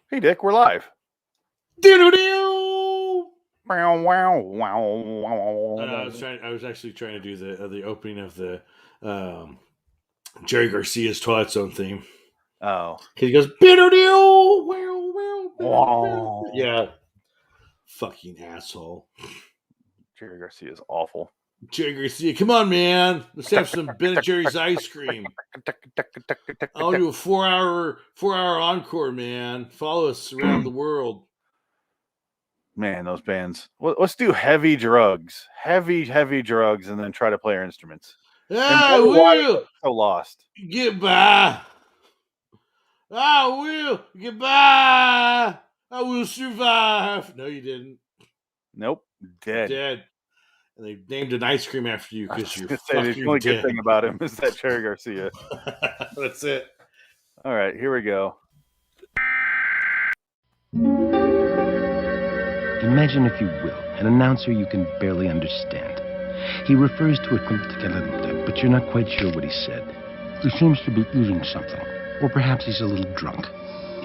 Hey, Dick, we're live. Doo-doo-doo! Wow, wow, wow, wow. I was actually trying to do the opening of the Jerry Garcia's Twilight Zone theme. Oh. He goes, doo-doo-doo! Wow, wow, Wow. yeah. Fucking asshole. Jerry Garcia is awful. Jerry Garcia, come on, man. Let's have some Ben & Jerry's ice cream. I'll do a 4-hour encore, man. Follow us around the world. Man, those bands. Let's do heavy drugs. Heavy drugs, and then try to play our instruments. I will so lost. get by. I will get by. I will survive. No, you didn't. Nope. Dead. And they named an ice cream after you because you're fucking the only good thing about him is that Jerry Garcia. That's it. All right, here we go. Imagine, if you will, an announcer you can barely understand. He refers to a but you're not quite sure what he said. He seems to be eating something, or perhaps he's a little drunk.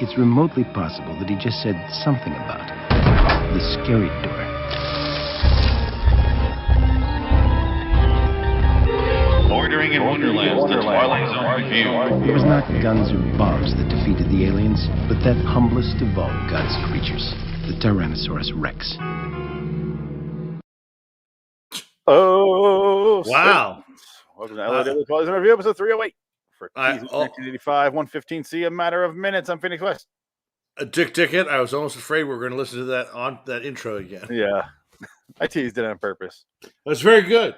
It's remotely possible that he just said something about the scary door. Bordering in Wonderland, the Twilight Zone review. It was not guns or bombs that defeated the aliens, but that humblest of all God's creatures, the Tyrannosaurus Rex. Oh, wow. Welcome to LIW Twilight Zone review, episode 308 for TZ85, 115. See, a matter of minutes. I'm Phoenix West. Dick Ticket. I was almost afraid we were going to listen to that intro again. Yeah. I teased it on purpose. That's very good.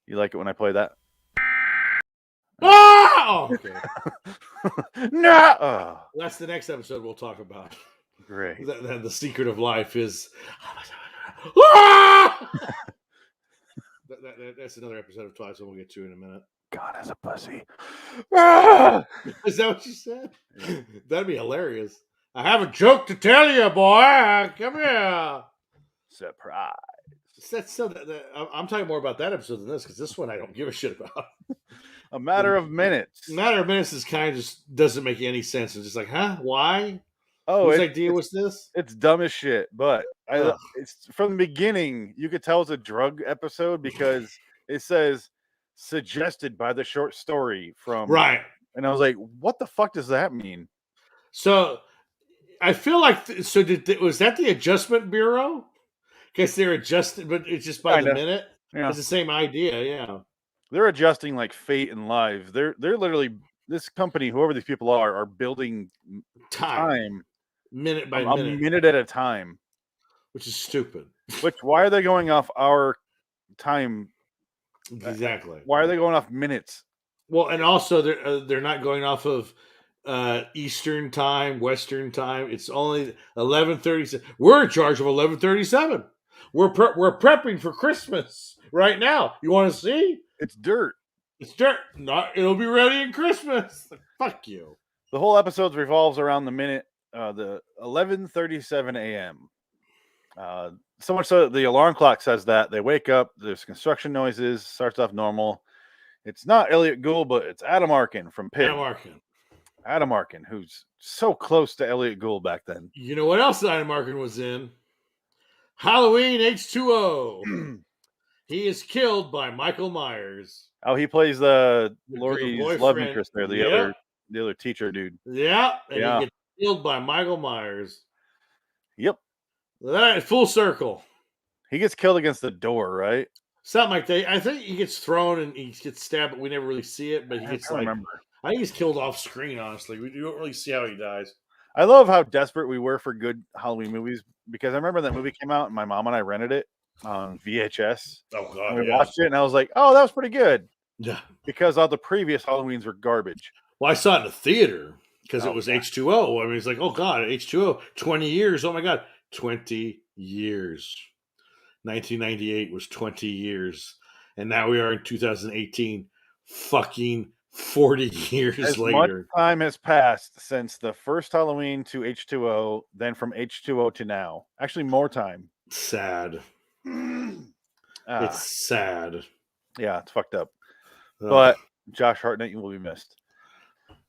You like it when I play that? Oh! Okay. No! Oh. That's the next episode we'll talk about. Great. The secret of life is... That's another episode of Twilight, so we'll get to in a minute. God has a pussy. Is that what you said? Yeah. That'd be hilarious. I have a joke to tell you, boy. Come here. Surprise. I'm talking more about that episode than this, because this one I don't give a shit about. A matter of minutes. A matter of minutes is kind of just doesn't make any sense. It's just like, huh? Why? Oh, whose idea was this? It's dumb as shit, but it's from the beginning. You could tell it's a drug episode because it says suggested by the short story from right. And I was like, what the fuck does that mean? So I feel like was that the Adjustment Bureau? Because they're adjusted, but it's just by the minute. Yeah. It's the same idea, yeah. They're adjusting like fate and lives. They're literally, this company, whoever these people are building time minute by minute. A minute at a time. Which is stupid. Why are they going off our time? Exactly. Why are they going off minutes? Well, and also they're not going off of Eastern time, Western time. It's only 11:37. We're in charge of 11:37. We're prepping for Christmas right now. You want to see? It's dirt. It's dirt. It'll be ready in Christmas. Fuck you. The whole episode revolves around the minute, the 11:37 a.m. So much so that the alarm clock says that they wake up. There's construction noises. Starts off normal. It's not Elliot Gould, but it's Adam Arkin from Pitt. Adam Arkin, who's so close to Elliot Gould back then. You know what else Adam Arkin was in? Halloween H2O. He is killed by Michael Myers. Oh, he plays Laurie's love interest there, the other teacher dude. Yeah, and he gets killed by Michael Myers. Yep. That full circle. He gets killed against the door, right? Something like that. I think he gets thrown and he gets stabbed, but we never really see it. But he gets remember. I think he's killed off screen, honestly. We don't really see how he dies. I love how desperate we were for good Halloween movies, because I remember that movie came out and my mom and I rented it on VHS. Oh, God. And we watched it and I was like, oh, that was pretty good. Yeah. Because all the previous Halloweens were garbage. Well, I saw it in the theater because it was H2O. I mean, it's like, oh, God, H2O, 20 years. Oh, my God, 20 years. 1998 was 20 years. And now we are in 2018, fucking 40 years later. Much time has passed since the first Halloween to H2O, then from H2O to now. Actually, more time. Sad. It's sad. Yeah, it's fucked up. But Josh Hartnett, you will be missed.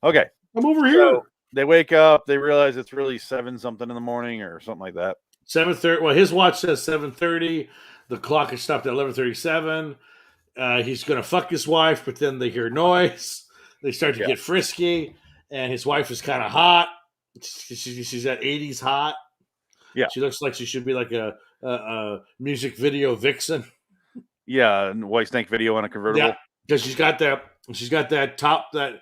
Okay. I'm over here. they wake up. They realize it's really 7 something in the morning or something like that. 7:30. Well, his watch says 7:30. The clock is stopped at 11:37. He's going to fuck his wife, but then they hear noise. They start to get frisky, and his wife is kind of hot. She's at 80s hot. Yeah. She looks like she should be like a music video vixen. Yeah, and White Snake video on a convertible. Yeah, because she's got that top that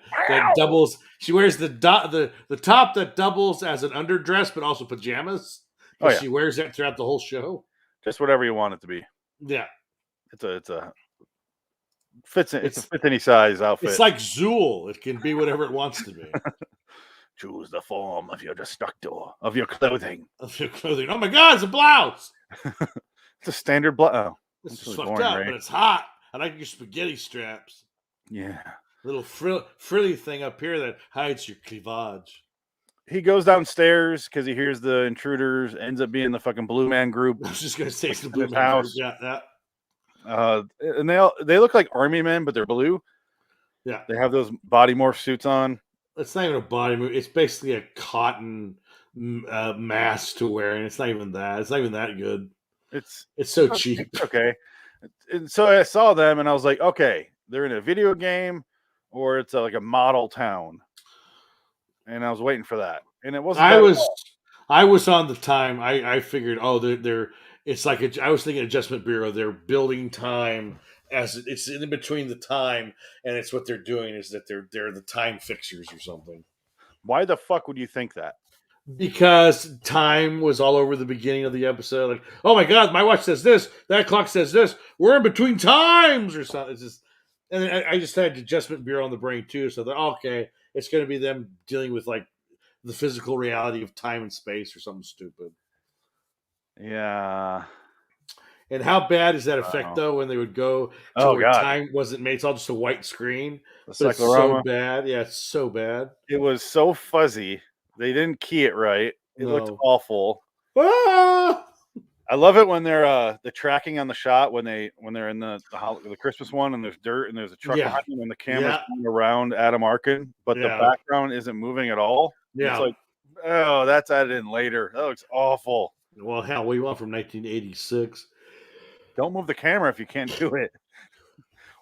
doubles. She wears the top that doubles as an underdress, but also pajamas. Oh, yeah. She wears that throughout the whole show. Just whatever you want it to be. Yeah, It's a fits any size outfit. it's like Zool. It can be whatever it wants to be. Choose the form of your destructor of your clothing. Of your clothing. Oh my God, it's a blouse. It's a standard blouse. Oh, This that's is really fucked boring, up, Ray. but it's hot. I like your spaghetti straps. Yeah. Little frilly thing up here that hides your cleavage. He goes downstairs because he hears the intruders. Ends up being the fucking Blue Man Group. I was just gonna say it's the In blue his man house. group. Yeah. And they look like army men, but they're blue. Yeah. They have those body morph suits on. It's not even a body move. It's basically a cotton mask to wear, and it's not even that. It's not even that good. It's so cheap. Okay. And so I saw them and I was like, okay, they're in a video game or it's like a model town. And I was waiting for that. And it wasn't. I was on the time. I figured, they're it's like I was thinking Adjustment Bureau. They're building time as it's in between the time, and it's what they're doing is that they're the time fixers or something. Why the fuck would you think that? Because time was all over the beginning of the episode. Like, oh my God, my watch says this, that clock says this. We're in between times or something. It's just, and I just had Adjustment Bureau on the brain too. So that okay, it's going to be them dealing with like the physical reality of time and space or something stupid. Yeah. And how bad is that effect though when they would go to where time wasn't made? It's all just a white screen. It's so bad. Yeah, it's so bad. It was so fuzzy. They didn't key it right. It looked awful. Ah! I love it when they're the tracking on the shot when they're in the Christmas one and there's dirt and there's a truck behind them and the camera's going around Adam Arkin, but the background isn't moving at all. Yeah. It's like, oh, that's added in later. That looks awful. Well, hell, what do you want from 1986? Don't move the camera if you can't do it.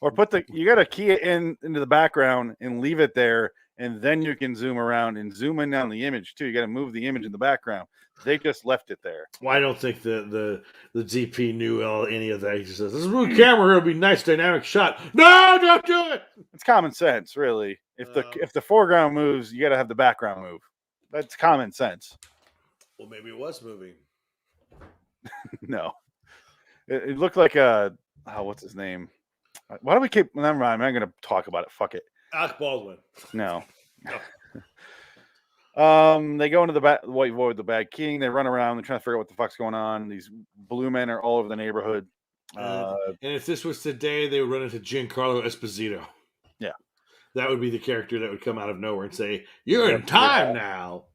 Or you got to key it into the background and leave it there, and then you can zoom around and zoom in on the image too. You got to move the image in the background. They just left it there. Well, I don't think the DP knew any of that. He just says, "This is a blue camera. It'll be a nice dynamic shot." No, don't do it. It's common sense, really. If the foreground moves, you got to have the background move. That's common sense. Well, maybe it was moving. No, it looked like what's his name? Why do we keep? Never mind. I'm not going to talk about it. Fuck it. Alec Baldwin. No. They go into the white void, the Bad King. They run around. They're trying to figure out what the fuck's going on. These blue men are all over the neighborhood. And if this was today, they would run into Giancarlo Esposito. Yeah, that would be the character that would come out of nowhere and say, "You're in time now."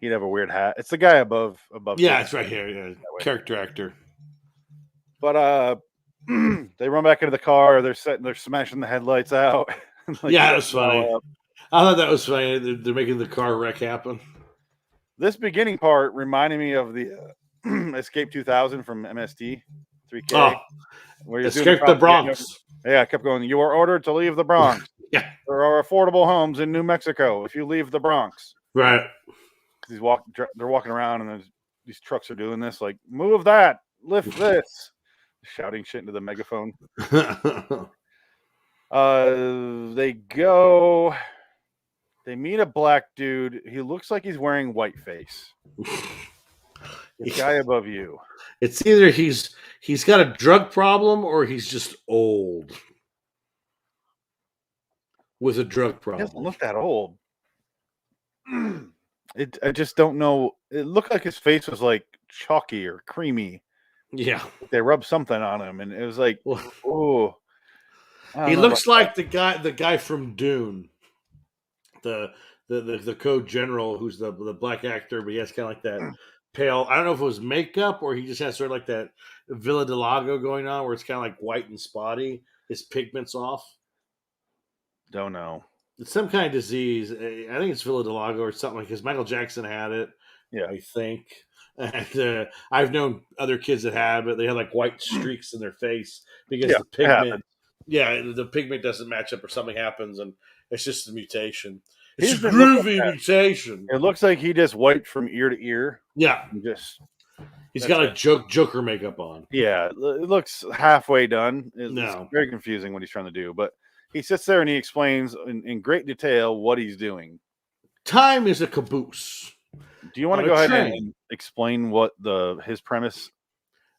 He'd have a weird hat. It's the guy above. Yeah, it's right here. Yeah, character actor. But they run back into the car. They're smashing the headlights out. Yeah, that's funny. I thought that was funny. They're making the car wreck happen. This beginning part reminded me of the Escape 2000 from MST 3K. Oh, where Escape the Bronx. Yeah, I kept going. You are ordered to leave the Bronx. Yeah, there are affordable homes in New Mexico if you leave the Bronx. Right. Because they're walking around and these trucks are doing this, like, move that, lift this, shouting shit into the megaphone. They meet a black dude. He looks like he's wearing whiteface. The guy above you. It's either he's got a drug problem or he's just old with a drug problem. He doesn't look that old. I just don't know. It looked like his face was like chalky or creamy. Yeah, they rubbed something on him, and it was like, oh. He looks like the guy from Dune, the Code General, who's the black actor, but he has kind of like that pale. I don't know if it was makeup or he just has sort of like that Villa del Lago going on, where it's kind of like white and spotty. His pigment's off. Don't know. It's some kind of disease. I think it's Villadelago or something, because Michael Jackson had it, Yeah. I think. And I've known other kids that have it. They have like white streaks in their face because Yeah, the it pigment. happens. Yeah, the pigment doesn't match up or something happens, and it's just a mutation. It's He's a been looking groovy mutation. It looks like he just wiped from ear to ear. Yeah, Just he's that's got it. like Joker makeup on. Yeah, it looks halfway done. It's No. very confusing what he's trying to do, but he sits there and he explains in great detail what he's doing. Time is a caboose. Do you want On to a go ahead train. and explain what his premise?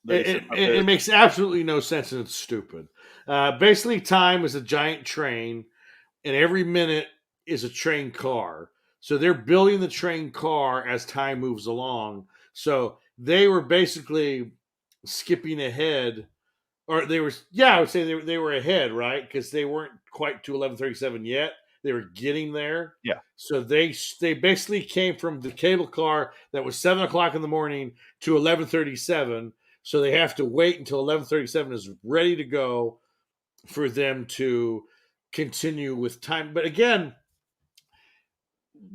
It makes absolutely no sense, and it's stupid. Basically, time is a giant train, and every minute is a train car. So they're building the train car as time moves along. So they were basically skipping ahead, or they were, I would say they were ahead, right? Because they weren't quite to 1137 yet. They were getting there. Yeah. So they basically came from the cable car that was 7:00 in the morning to 11:37. So they have to wait until 11:37 is ready to go for them to continue with time. But again,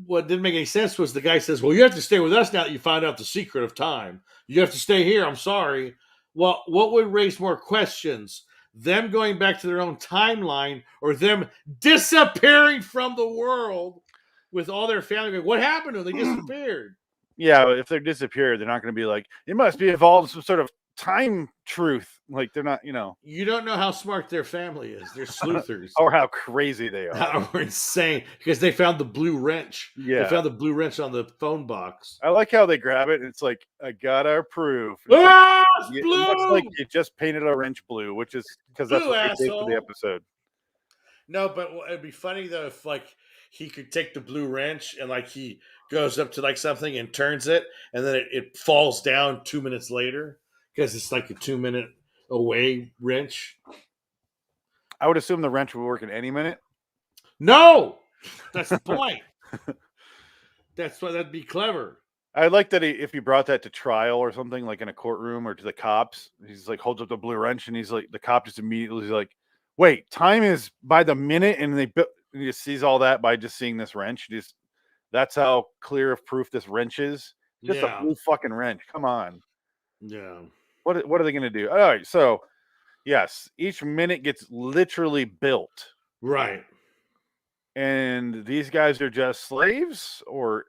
what didn't make any sense was the guy says, "Well, you have to stay with us now that you found out the secret of time. You have to stay here. I'm sorry." Well, what would raise more questions? Them going back to their own timeline, or them disappearing from the world with all their family? What happened to them? They disappeared. Yeah, if they're disappeared, they're not going to be like, it must be involved in some sort of time truth. Like they're not, You don't know how smart their family is. They're sleuthers. or how crazy they are. How insane, because they found the blue wrench. Yeah. They found the blue wrench on the phone box. I like how they grab it and it's like, I got our proof. Ah, It blue! looks like you just painted a wrench blue, which is because that's Blue, what they did for the asshole. episode. No, but it'd be funny though if like he could take the blue wrench and like he goes up to like something and turns it, and then it falls down 2 minutes later because it's like a 2 minute away wrench. I would assume the wrench would work in any minute. No, that's the point. That's why that'd be clever. I like that if he brought that to trial or something, like in a courtroom or to the cops, he's like holds up the blue wrench and he's like, the cop just immediately is like, wait, time is by the minute, and he just sees all that by just seeing this wrench. That's how clear of proof this wrench is. Just a blue fucking wrench. Come on. Yeah. What are they gonna do? All right, so yes, each minute gets literally built. Right. And these guys are just slaves or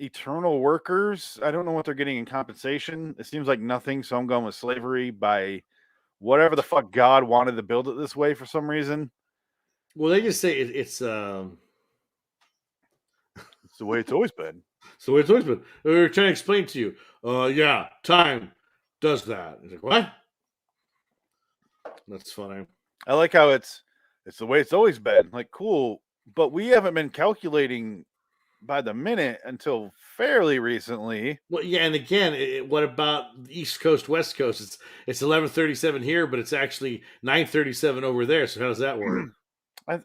eternal workers. I don't know what they're getting in compensation. It seems like nothing, so I'm going with slavery by whatever the fuck God wanted to build it this way for some reason. Well, they just say it's the way it's always been. So it's always been. We're trying to explain to you. Yeah, time does that. He's like, what? That's funny. I like how it's the way it's always been. Like, cool, but we haven't been calculating by the minute until fairly recently. Well, yeah, and again, what about East Coast, West Coast? It's 11:37 here, but it's actually 9:37 over there. So how does that work?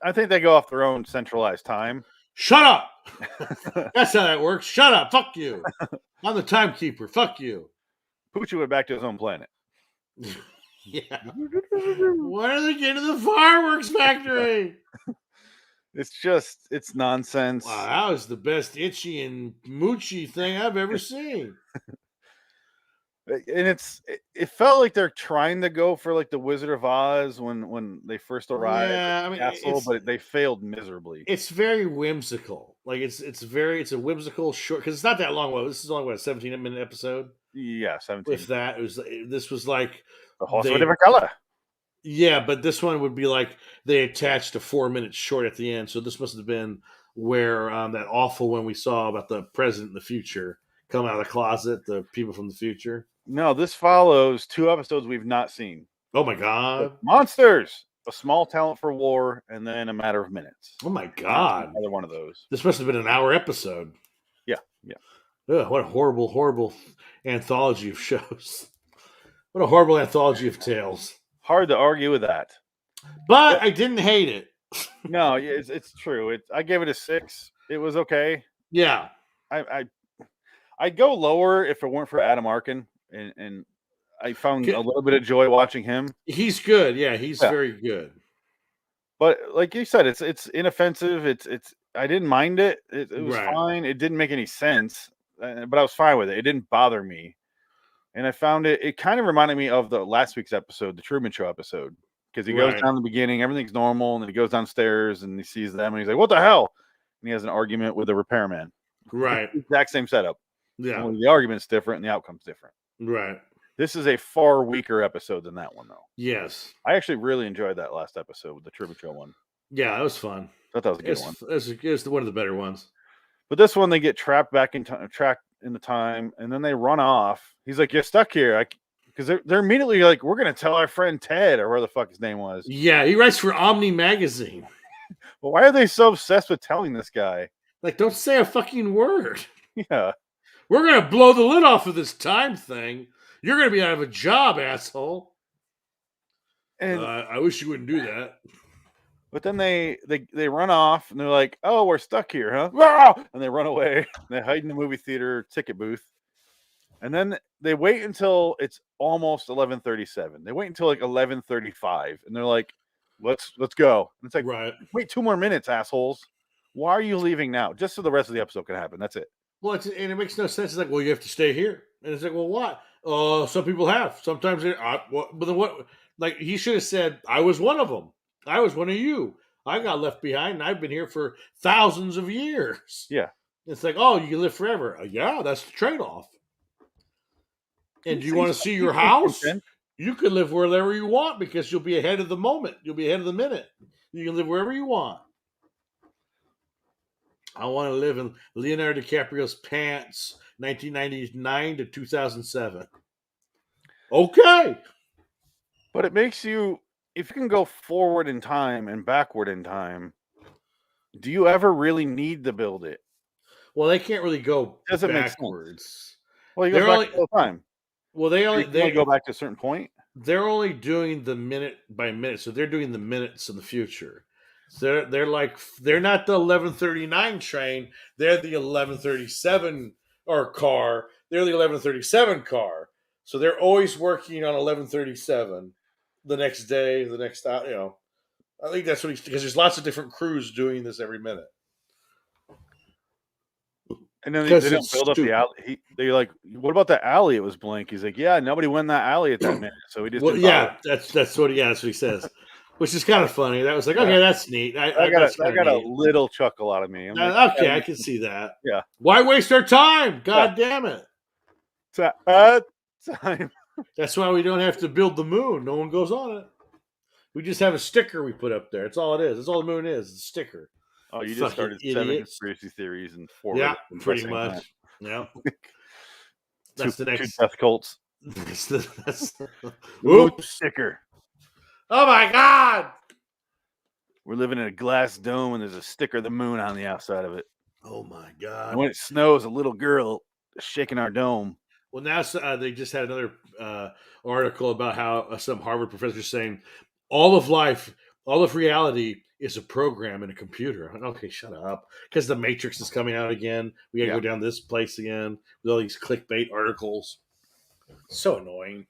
I think they go off their own centralized time. Shut up! That's how that works. Shut up! Fuck you! I'm the timekeeper. Fuck you! Poochie went back to his own planet. Yeah. When are they getting to the fireworks factory? It's nonsense. Wow, that was the best itchy and moochy thing I've ever seen. And it felt like they're trying to go for like the Wizard of Oz when they first arrived at the castle, but they failed miserably. It's very whimsical. Like it's a whimsical short, because it's not that long. Well, this is only what, a 17-minute episode. Yeah, 17. If that, this was like the horse of a different color. Yeah, but this one would be like they attached a 4 minute short at the end. So this must have been where that awful one we saw about the president in the future come out of the closet, the people from the future. No, this follows 2 episodes we've not seen. Oh my god! Monsters, a small talent for war, and then a matter of minutes. Oh my god! Another one of those. This must have been an hour episode. Yeah. Ugh, what a horrible anthology of shows. What a horrible anthology of tales. Hard to argue with that. But I didn't hate it. No, it's true. I gave it a 6. It was okay. Yeah. I'd go lower if it weren't for Adam Arkin, and I found a little bit of joy watching him. He's good. Yeah, he's very good. But like you said, it's inoffensive. It's I didn't mind it. It was Right. fine. It didn't make any sense, but I was fine with it. It didn't bother me, and I found it kind of reminded me of the last week's episode, the Truman Show episode, because he goes Right. down the beginning, everything's normal, and then he goes downstairs and he sees them, and he's like, "What the hell?" And he has an argument with the repairman. Right. Exact same setup. Yeah. Only the argument's different and the outcome's different. Right. This is a far weaker episode than that one, though. Yes. I actually really enjoyed that last episode with the Truman Show one. Yeah, that was fun. I thought that was a good one. It's one of the better ones. But this one, they get trapped back in time, trapped in the time, and then they run off. He's like, "You're stuck here," because they're immediately like, "We're gonna tell our friend Ted," or where the fuck his name was. Yeah, he writes for Omni Magazine. But why are they so obsessed with telling this guy? Like, don't say a fucking word. Yeah, We're gonna blow the lid off of this time thing. You're gonna be out of a job, asshole. and I wish you wouldn't do that. but then they run off, and they're like, "Oh, we're stuck here, huh?" Ah! And they run away. They hide in the movie theater ticket booth, and then they wait until it's almost 11:37. They wait until like 11:35, and they're like, "Let's go." And it's like, Right. wait 2 more minutes, assholes. Why are you leaving now? Just so the rest of the episode can happen. That's it. Well, and it makes no sense. It's like, well, you have to stay here, and it's like, well, what? Some people have. Sometimes, but then what? Like he should have said, I was one of them. I was one of you. I got left behind, and I've been here for thousands of years. Yeah. It's like, oh, you can live forever. Yeah, that's the trade-off. And do you want to see your house? You can live wherever you want because you'll be ahead of the moment. You'll be ahead of the minute. You can live wherever you want. I want to live in Leonardo DiCaprio's pants, 1999 to 2007. Okay. But it makes you, if you can go forward in time and backward in time, do you ever really need to build it? Well, they can't really go Doesn't make backwards. sense. Well, you go back all the time. Well, they go back to a certain point. They're only doing the minute by minute, so they're doing the minutes in the future. So they're not the 11:39 train. They're the 11:37 or car. They're the 11:37 car. So they're always working on 11:37 the next day, the next I think that's what because there's lots of different crews doing this every minute. And then they don't build up the alley. They're like, "What about the alley? It was blank." He's like, "Yeah, nobody went in that alley at that minute, so we just." Well, yeah, that's what he says, which is kind of funny. That was like, okay, that's neat. I got a little chuckle out of me. Like, okay, I can see that. Yeah. Why waste our time? God damn it! Time. That's why we don't have to build the moon. No one goes on it. We just have a sticker we put up there. That's all it is. That's all the moon is. It's a sticker. Oh, you just started 7 conspiracy theories and 4. Yeah, pretty much. Yeah. That's the next. 2 death cults. That's the sticker. Oh my God! We're living in a glass dome and there's a sticker of the moon on the outside of it. Oh my God! And when it snows, a little girl is shaking our dome. Well, now they just had another article about how some Harvard professor is saying all of life, all of reality is a program in a computer. Okay, shut up. Because the Matrix is coming out again. We got to go down this place again with all these clickbait articles. So annoying.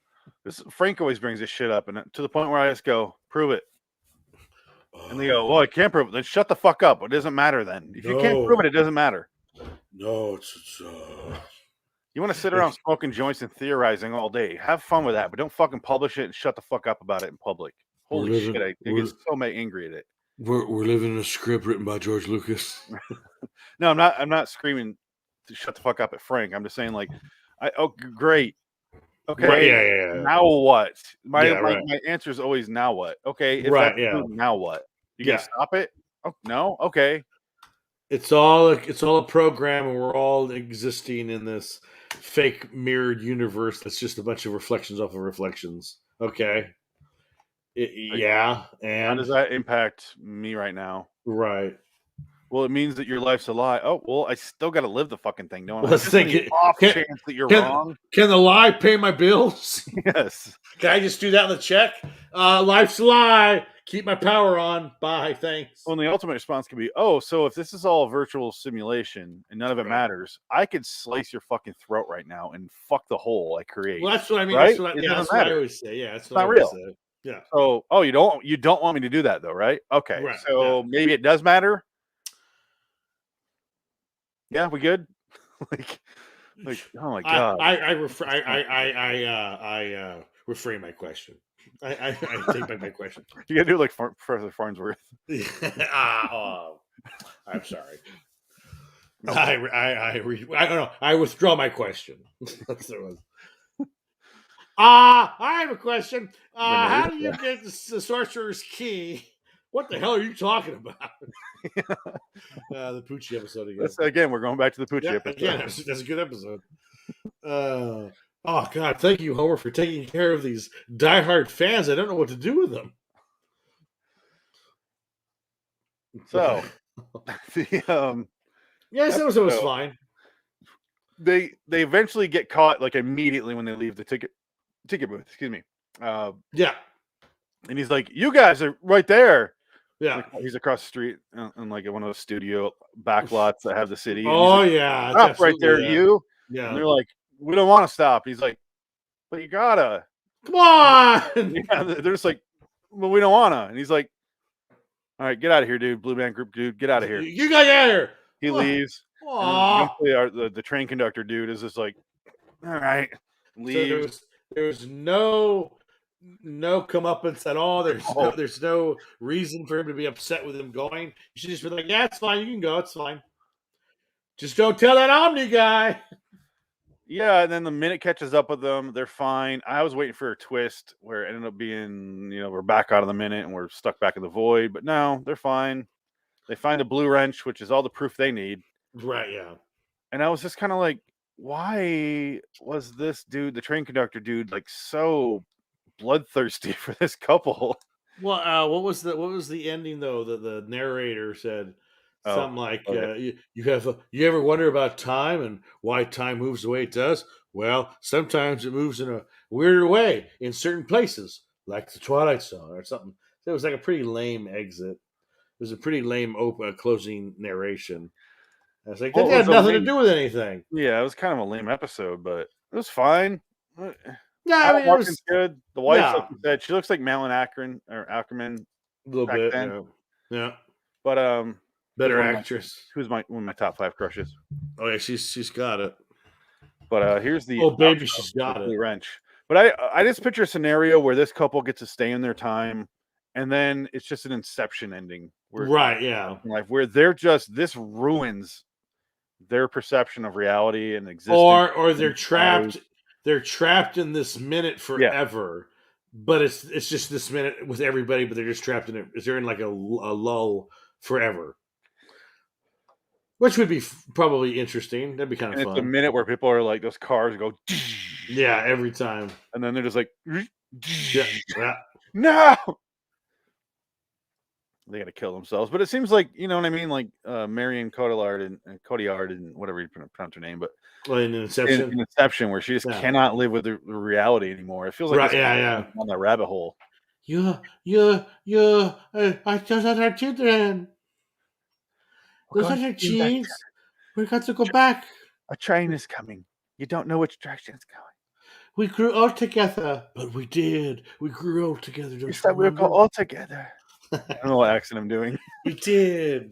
Frank always brings this shit up, and to the point where I just go, prove it. And they go, well, I can't prove it. Then shut the fuck up. It doesn't matter then. If you can't prove it, it doesn't matter. No, you want to sit around smoking joints and theorizing all day. Have fun with that, but don't fucking publish it and shut the fuck up about it in public. Holy shit, I get so angry at it. We're living in a script written by George Lucas. No, I'm not screaming to shut the fuck up at Frank. I'm just saying great. Okay. Right, yeah. Now what? My answer is always now what? Okay. Now what? You gonna stop it? Oh no. Okay. It's all a program, and we're all existing in this fake mirrored universe that's just a bunch of reflections off of reflections. Okay. And how does that impact me right now? Right. Well, it means that your life's a lie. Oh, well, I still got to live the fucking thing. No, let's think chance that you're wrong. Can the lie pay my bills? Yes. Can I just do that on the check? Life's a lie. Keep my power on. Bye. Thanks. Well, and the ultimate response could be, oh, so if this is all a virtual simulation and none of it matters, I could slice your fucking throat right now and fuck the hole I create. Well, that's what I mean. Right? That's what I always say. Yeah, that's what not real. Yeah. So, you don't want me to do that though, right? Okay. Right, So maybe it does matter. Yeah, we good? like, oh my god. I refrain my question. I take back my question. You gotta do like Professor Farnsworth. I'm sorry. I don't know. I withdraw my question. That's what it was. I have a question. How do you get the sorcerer's key? What the hell are you talking about? The Poochie episode again. We're going back to the Poochie episode. Again, that's a good episode. Oh God, thank you, Homer, for taking care of these diehard fans. I don't know what to do with them. So, the this episode was fine. They eventually get caught like immediately when they leave the ticket booth. Excuse me. Yeah. And he's like, "You guys are right there." Yeah. Like, he's across the street in like one of those studio backlots that have the city. Oh like, yeah, stop right there, you. Yeah. And they're like, "We don't want to stop." He's like, "But you gotta." Come on. Yeah, they're just like, "Well, we don't wanna." And he's like, "All right, get out of here, dude. Blue Man Group dude, get out of here." You got out of here. He leaves. The train conductor dude is just like, "All right," leaves. So there's no comeuppance at all. There's no reason for him to be upset with him going. You should just be like, "Yeah, it's fine. You can go. It's fine. Just don't tell that Omni guy." Yeah, and then the minute catches up with them, they're fine. I was waiting for a twist where it ended up being, we're back out of the minute and we're stuck back in the void. But no, they're fine. They find a blue wrench, which is all the proof they need. Right, yeah. And I was just kind of like, why was this dude, the train conductor dude, like so bloodthirsty for this couple? Well, what was the ending though? The narrator said something like, "You ever wonder about time and why time moves the way it does? Well, sometimes it moves in a weirder way in certain places, like the Twilight Zone or something." So it was like a pretty lame exit. It was a pretty lame closing narration. I was like, that had nothing to do with anything. Yeah, it was kind of a lame episode, but it was fine. Yeah, I mean, it was good. The wife, like you said, she looks like Malin Ackerman a little bit. Yeah, but better actress. Who's one of my top 5 crushes? Oh yeah, she's got it. But here's the baby, she's got it. Wrench. But I just picture a scenario where this couple gets to stay in their time, and then it's just an Inception ending. Right? Yeah. Where they're just this ruins their perception of reality and existence, or they're trapped. They're trapped in this minute forever, but it's just this minute with everybody, but they're just trapped in it. They're in like a lull forever, which would be probably interesting. That'd be kind of fun. It's a minute where people are like, those cars go, yeah, every time, and then they're just like, yeah. No. They got to kill themselves, but it seems like, you know what I mean, like Marion Cotillard and Cotillard and whatever you pronounce her name, but in Inception, where she just cannot live with the reality anymore. It feels like on that rabbit hole. I just had our children. Those are our cheese. We got to go back. A train is coming. You don't know which direction it's going. We grew old together, but we did. We grew old together. You said we would go all together. I don't know what accent I'm doing. We did.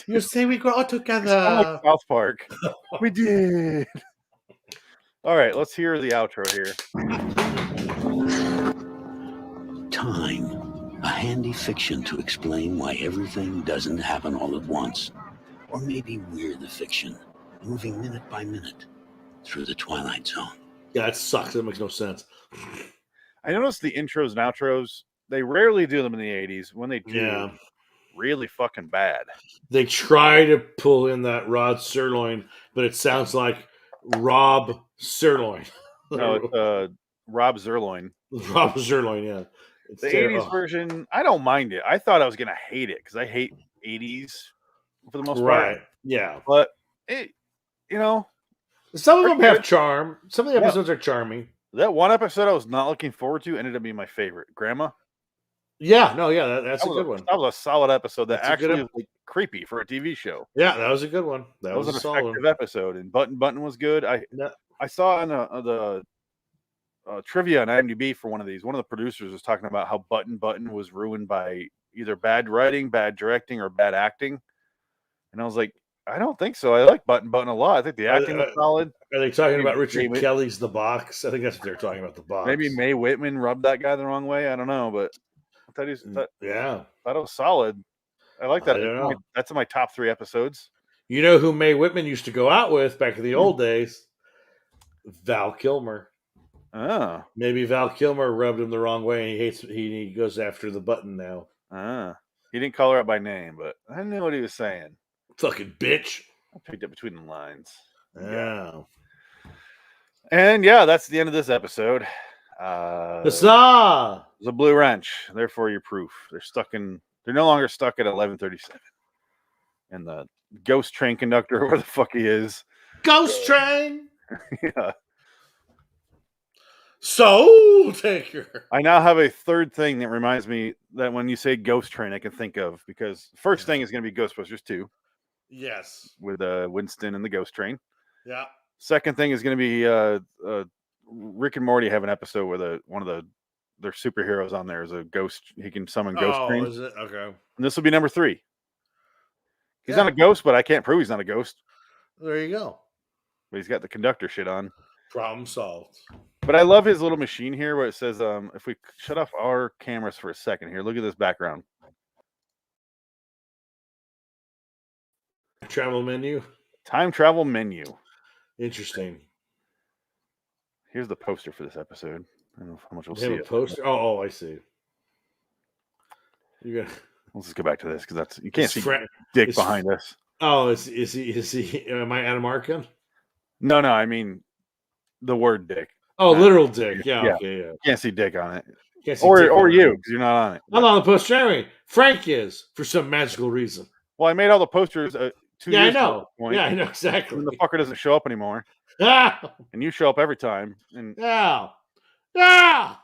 You say we grow all together. Like South Park. We did. All right, let's hear the outro here. Time. A handy fiction to explain why everything doesn't happen all at once. Or maybe we're the fiction, moving minute by minute through the Twilight Zone. Yeah, it sucks. That makes no sense. I noticed the intros and outros, they rarely do them in the 80s. When they do, really fucking bad. They try to pull in that Rod Sirloin, but it sounds like Rob Sirloin. No, it's Rob Zerloin. Rob Zerloin, yeah. It's the 80s version, I don't mind it. I thought I was going to hate it because I hate 80s for the most part. Right, yeah. But, some of them have charm. Some of the episodes are charming. That one episode I was not looking forward to ended up being my favorite. Grandma? Yeah, that's a good one. That was a solid episode that actually was like creepy for a TV show. Yeah, that was a good one. That was an a solid effective episode. And Button was good. I saw in trivia on IMDb for one of these. One of the producers was talking about how Button was ruined by either bad writing, bad directing, or bad acting. And I was like, I don't think so. I like Button a lot. I think the acting was solid. Are they talking Maybe about Richard May- Kelly's The Box? I think that's what they're talking about, The Box. Maybe Mae Whitman rubbed that guy the wrong way. I don't know, but I thought thought it was solid. I like that. I don't know. That's in my top 3 episodes. You know who Mae Whitman used to go out with back in the old days? Val Kilmer. Oh. Maybe Val Kilmer rubbed him the wrong way, and he goes after the Button now. He didn't call her out by name, but I knew what he was saying. Fucking bitch. I picked up between the lines. Yeah. And yeah, that's the end of this episode. Huzzah! It's a blue wrench. Therefore, your proof. They're no longer stuck at 1137. And the ghost train conductor, where the fuck he is. Ghost train! Yeah. Soul taker. I now have a third thing that reminds me that when you say ghost train, I can think of, because the first thing is going to be Ghostbusters 2. Yes. With Winston and the ghost train. Yeah. Second thing is going to be Rick and Morty have an episode where one of their superheroes on there is a ghost. He can summon ghost trains. Is it? Okay. And this will be number 3. He's not a ghost, but I can't prove he's not a ghost. There you go. But he's got the conductor shit on. Problem solved. But I love his little machine here where it says, if we shut off our cameras for a second here, look at this background. Travel menu. Time travel menu. Interesting. Here's the poster for this episode. I don't know how much we'll They have see. a poster. Oh, I see. You got. Let's just go back to this because you can't see Dick it's- behind us. Oh, is he? Am I Adam Arkin? No, I mean the word Dick. Oh, literal Dick. Yeah. Yeah. Okay. Yeah. Can't see Dick on it, Can't see or Dick on you it. because you're not on it. I'm on the poster anyway. Frank is for some magical reason. Well, I made all the posters 2 Yeah, I years ago at know. this point, Yeah, I know exactly. and the fucker doesn't show up anymore, Ah, and you show up every time. And yeah. Yeah.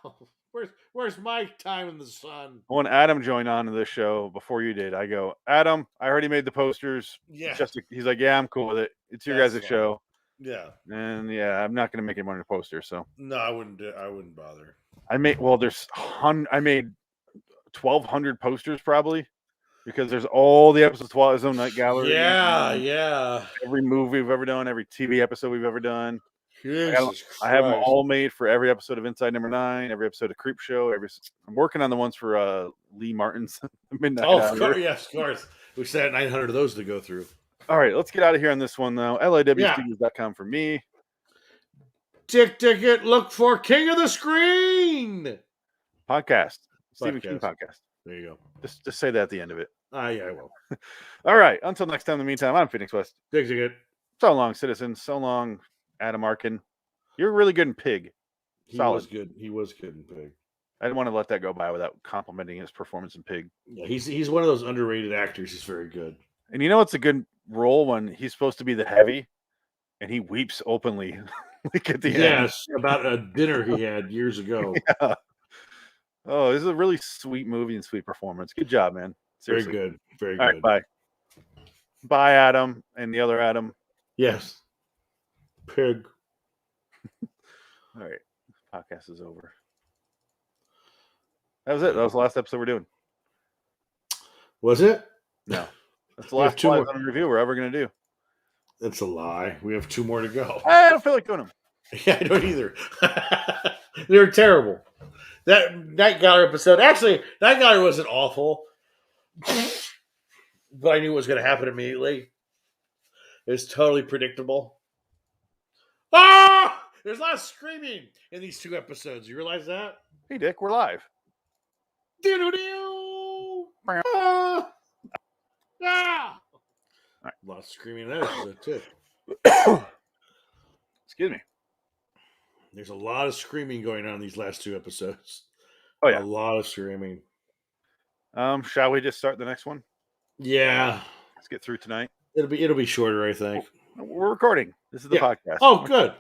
Where's my time in the sun? when Adam joined on to this show before you did, I go, Adam, I already made the posters. Yeah. He's like, yeah, I'm cool with it. It's your That's guys' fine. show, Yeah. and yeah, I'm not going to make any money on the poster. So No, I wouldn't bother. I made 1,200 posters probably, because there's all the episodes of Twilight Zone, NightGallery. Yeah. Every movie we've ever done, every TV episode we've ever done. Jesus I have them Christ. all made for every episode of Inside Number 9, every episode of Creep Show. I'm working on the ones for Lee Martin's Midnight Oh, Hour. of course, yes, of course. We still had 900 of those to go through. All right, let's get out of here on this one, though. LIWstudios.com for me. Tick Ticket, look for King of the Screen. Podcast. Stephen King podcast. There you go. Just say that at the end of it. Yeah, I will. All right, until next time, in the meantime, I'm Phoenix West. Tick Ticket. So long, citizens. So long, Adam Arkin. You're really good in Pig. Solid. Was good. He was good in Pig. I didn't want to let that go by without complimenting his performance in Pig. Yeah, he's one of those underrated actors. He's very good. And you know what's a good role when he's supposed to be the heavy and he weeps openly like at the end. Yes, about a dinner he had years ago. Yeah. Oh, this is a really sweet movie and sweet performance. Good job, man. Seriously. Very good. Very All good. right, bye. Bye, Adam and the other Adam. Yes. Pig. All right. Podcast is over. That was it. That was the last episode we're doing. Was it? No. That's the We have last two more. review we're ever going to do. That's a lie. We have 2 more to go. I don't feel like doing them. Yeah, I don't either. They were terrible. That Night Gallery episode, actually, Night Gallery wasn't awful, but I knew what was going to happen immediately. It was totally predictable. Ah! There's a lot of screaming in these 2 episodes. You realize that? Hey, Dick, we're live. Doo-doo-doo! Ah! Ah! Right. A lot of screaming in that episode, too. Excuse me. There's a lot of screaming going on in these last 2 episodes. Oh, yeah. A lot of screaming. Shall we just start the next one? Yeah. Let's get through tonight. It'll be shorter, I think. We're recording. This is the Yeah. podcast. Oh, good.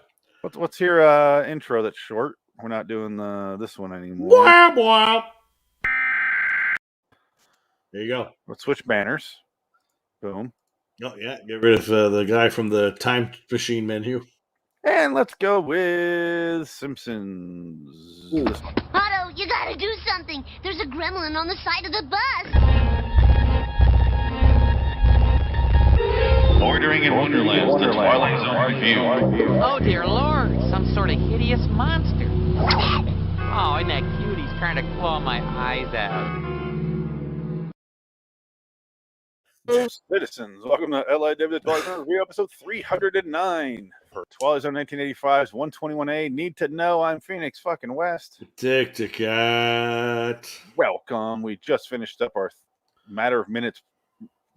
What's your intro that's short? We're not doing this one anymore. Wah, wah. There you go. Let's switch banners. Boom. Oh, yeah. Get rid of the guy from the time machine menu. And let's go with Simpsons. This one. Otto, you gotta do something. There's a gremlin on the side of the bus. Bordering in Wonderland, the Twilight Zone review. Oh, dear Lord, some sort of hideous monster. Oh, isn't that cute? He's trying to claw my eyes out. Citizens, welcome to LIW Twilight Zone review episode 309 for Twilight Zone 1985's 121A. Need to know. I'm Phoenix fucking West. Dick to cat. Welcome. We just finished up our Matter of Minutes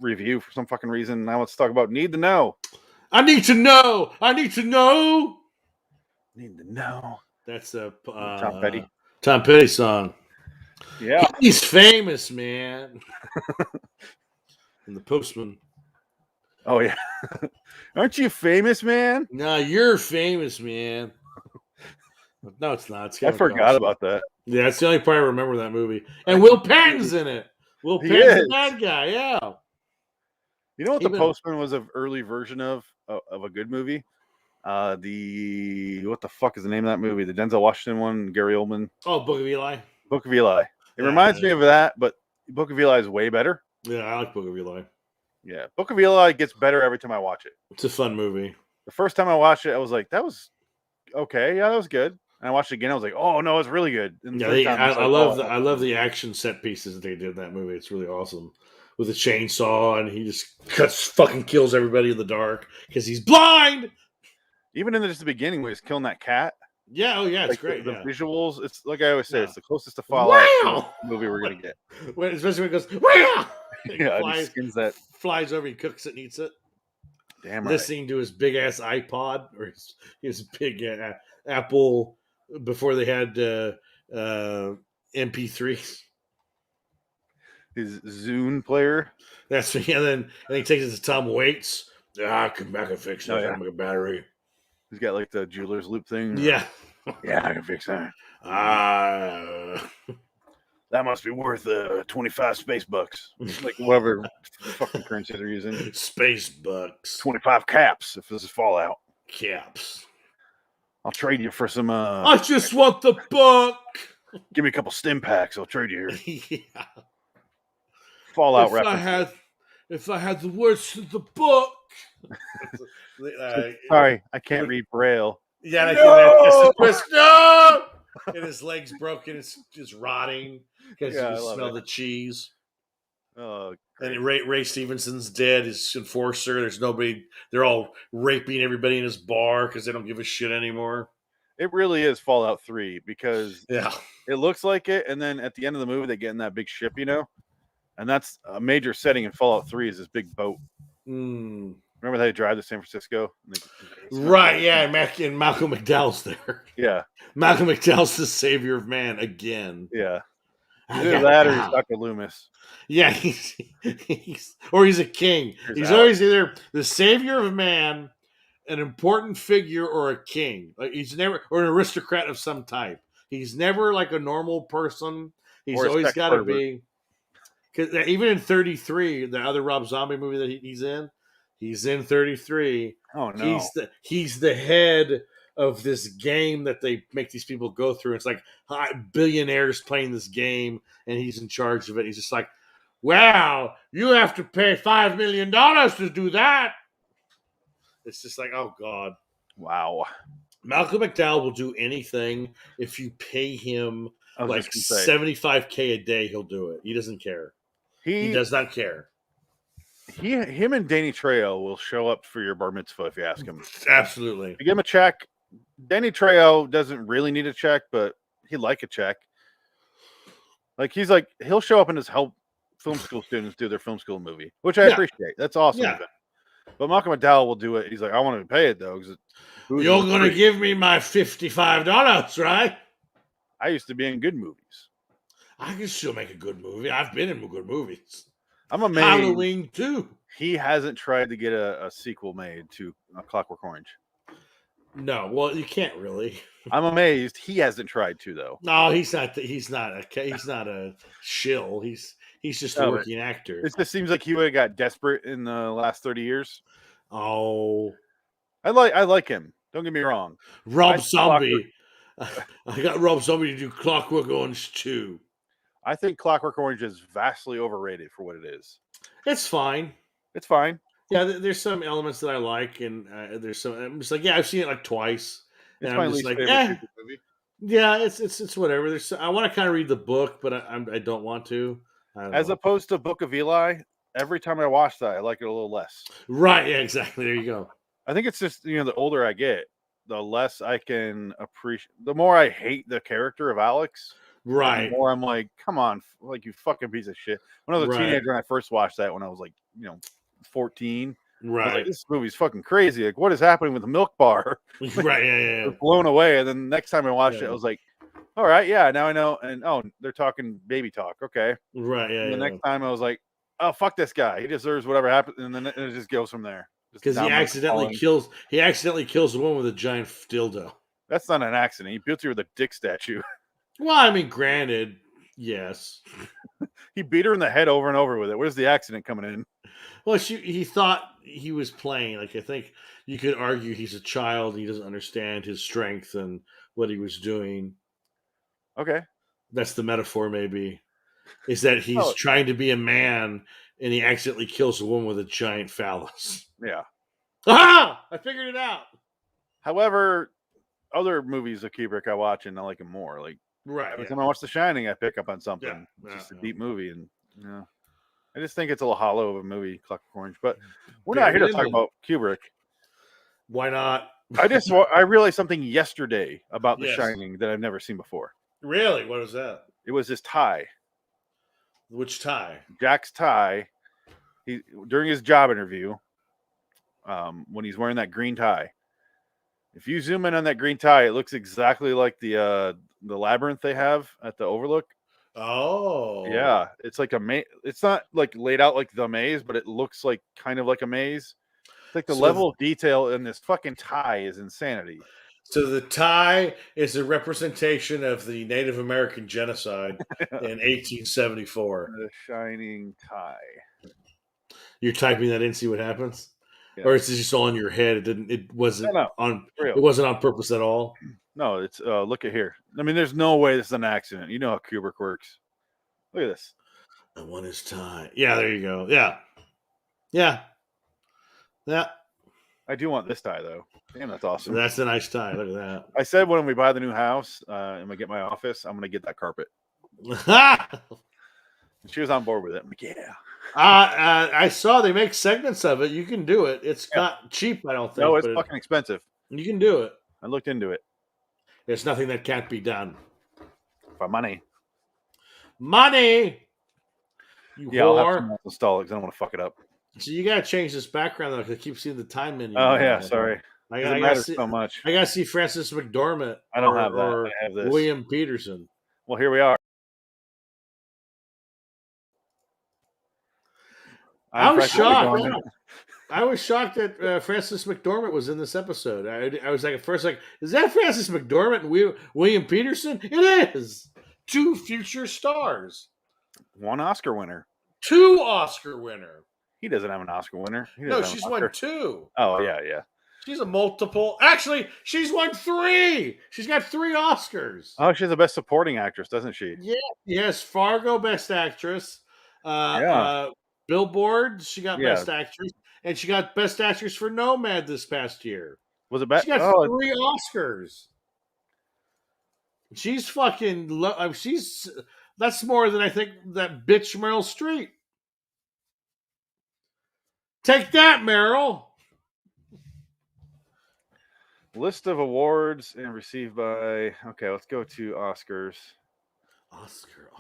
review for some fucking reason. Now let's talk about Need to Know. I need to know. I need to know. Need to know. That's a Tom Petty. Tom Petty song. Yeah. He's famous, man. And the Postman. Oh yeah. Aren't you famous, man? Nah, you're famous, man. No, it's not. It's I forgot about that. Yeah, it's the only part I remember that movie. And Will Patton's in it. Will He Patton's is. the bad guy. Yeah. You know what Even- The Postman was an early version of a good movie? What the fuck is the name of that movie? The Denzel Washington one, Gary Oldman. Oh, Book of Eli. Book of Eli. It Yeah. reminds me of that, but Book of Eli is way better. Yeah, I like Book of Eli. Yeah, Book of Eli gets better every time I watch it. It's a fun movie. The first time I watched it, I was like, that was okay. Yeah, that was good. And I watched it again. I was like, oh no, it's really good. And the Yeah, third time, I was like, love oh, I love the action set pieces that they did in that movie. It's really awesome. With a chainsaw, and he just fucking kills everybody in the dark because he's blind. Even in just the beginning when he's killing that cat. Yeah, oh yeah, it's Like great. the Yeah. visuals, it's like I always say, Yeah. it's the closest to Fallout Wow! movie we're gonna get. Especially when it goes, wow! Yeah, and he skins that. Flies over, he cooks it and eats it. Damn right. Listening to his big ass iPod or his big Apple before they had MP3s. His Zune player. That's and he takes it to Tom Waits. Come back and fix it. Oh, yeah. I'm a battery. He's got like the jeweler's loop thing. Yeah. Yeah, I can fix that. Uh, That must be worth 25 space bucks. Like whatever fucking currency they're using. Space bucks. 25 caps if this is Fallout. Caps. I'll trade you for some I just want the book. give me a couple stim packs, I'll trade you here. Yeah. Fallout If reference. I had the words to the book. Sorry, I can't read Braille. Yeah, and No! no! And his leg's broken. It's just rotting because Yeah, I you love smell it. the cheese. Oh, And Ray Stevenson's dead. His enforcer. There's nobody. They're all raping everybody in his bar because they don't give a shit anymore. it really is Fallout 3 because Yeah. it looks like it, and then at the end of the movie they get in that big ship, you know? And that's a major setting in Fallout 3 is this big boat. Mm. Remember how they drive to San Francisco? Right. Yeah. And Malcolm McDowell's there. Yeah, Malcolm McDowell's the savior of man again. yeah. I Either got that or power. he's Dr. Loomis. Yeah, he's a king. Here's He's Alex. always either the savior of man, an important figure, or a king. Like he's never or an aristocrat of some type. He's never like a normal person. He's Or a always sex got to pervert. be. Because even in 33, the other Rob Zombie movie that he's in 33. Oh no. He's the head of this game that they make these people go through. It's like billionaires playing this game, and he's in charge of it. He's just like, wow, you have to pay $5 million to do that. It's just like, oh, God. Wow. Malcolm McDowell will do anything. If you pay him I was like just gonna say, $75K a day, he'll do it. He doesn't care. He he does not care. him and Danny Trejo will show up for your bar mitzvah if you ask him. Absolutely. If you give him a check. Danny Trejo doesn't really need a check, but he'd like a check. Like he'll show up and just help film school students do their film school movie, which I Yeah. appreciate. That's awesome. Yeah. of him. But Malcolm McDowell will do it. He's like, I want to pay it though. You're going to give me my $55, right? I used to be in good movies. I can still make a good movie. I've been in good movies. I'm amazed Halloween 2. he hasn't tried to get a sequel made to Clockwork Orange. No, well, you can't really. I'm amazed he hasn't tried to though. No, he's not a shill. He's just a No, but working actor. It just seems like he would have got desperate in the last 30 years. Oh, I like him. Don't get me wrong. Rob I think Zombie. I got Rob Zombie to do Clockwork Orange 2. I think Clockwork Orange is vastly overrated for what it is. It's fine. It's fine. Yeah, there's some elements that I like, and there's some. I'm just like, yeah, I've seen it like twice, It's and my I'm just least like, favorite Kubrick movie. yeah, it's whatever. I want to kind of read the book, but I don't want to. As opposed to Book of Eli, every time I watch that, I like it a little less. Right? Yeah, exactly. There you go. I think it's just the older I get, the less I can appreciate. The more I hate the character of Alex. Right. The more I'm like, come on, like you fucking piece of shit. When I was a teenager and I first watched that when I was like, 14. Right. I was like, this movie's fucking crazy. Like, what is happening with the milk bar? Right. Yeah. I was blown away. And then the next time I watched it, I was like, all right, yeah, now I know. And they're talking baby talk. Okay. Right. Yeah. And the next time I was like, oh, fuck this guy. He deserves whatever happened. And then it just goes from there. Because he accidentally kills a woman with a giant dildo. That's not an accident. He built her with a dick statue. Well, I mean, granted, yes. He beat her in the head over and over with it. Where's the accident coming in? Well, he thought he was playing. Like, I think you could argue he's a child. He doesn't understand his strength and what he was doing. Okay. That's the metaphor, maybe. Is that he's trying to be a man and he accidentally kills a woman with a giant phallus. Yeah. Ah! I figured it out. However, other movies of Kubrick I watch and I like him more. Like, right. Every time I watch The Shining, I pick up on something. Yeah. It's just a deep movie. And, I just think it's a little hollow of a movie, Clockwork Orange. But we're not here to talk about Kubrick. Why not? I realized something yesterday about The Shining that I've never seen before. Really? What was that? It was his tie. Which tie? Jack's tie. He during his job interview, when he's wearing that green tie. If you zoom in on that green tie, it looks exactly like the labyrinth they have at the Overlook. Oh, yeah, it's like a maze. It's not like laid out like the maze, but it looks like kind of like a maze. It's like the level of detail in this fucking tie is insanity. So the tie is a representation of the Native American genocide in 1874. The Shining tie. You're typing that in, see what happens, Yeah. or is it just all in your head? It wasn't on. Real. It wasn't on purpose at all. No, it's look at here. I mean, there's no way this is an accident. You know how Kubrick works. Look at this. I want his tie. Yeah, there you go. Yeah. I do want this tie though. Damn, that's awesome. That's a nice tie. Look at that. I said when we buy the new house and we get my office, I'm gonna get that carpet. She was on board with it. I'm like, yeah. I saw they make segments of it. You can do it. It's not cheap, I don't think. No, it's fucking expensive. You can do it. I looked into it. There's nothing that can't be done. For money. Money! I'll have to install it because I don't want to fuck it up. So you gotta change this background though, because I keep seeing the time menu. Oh yeah, sorry. I matters so much. I gotta see Francis McDormand. I don't have that. I have this. William Peterson. Well, here we are. I was shocked. I was shocked that Francis McDormand was in this episode. I was like, at first, like, is that Francis McDormand and William Peterson? It is. 2 future stars. 1 Oscar winner. 2 Oscar winner. He doesn't have an Oscar winner. No, she's won 2. Oh, yeah. She's a multiple. Actually, she's won 3. She's got 3 Oscars. Oh, she's the best supporting actress, doesn't she? Yeah. Yes, Fargo, Best Actress. Billboard, she got Best Actress. And she got Best Actress for Nomad this past year. Was it best? She got 3 Oscars. She's fucking. That's more than I think that bitch Meryl Streep. Take that, Meryl. List of awards and received by. Okay, let's go to Oscars. Oscar.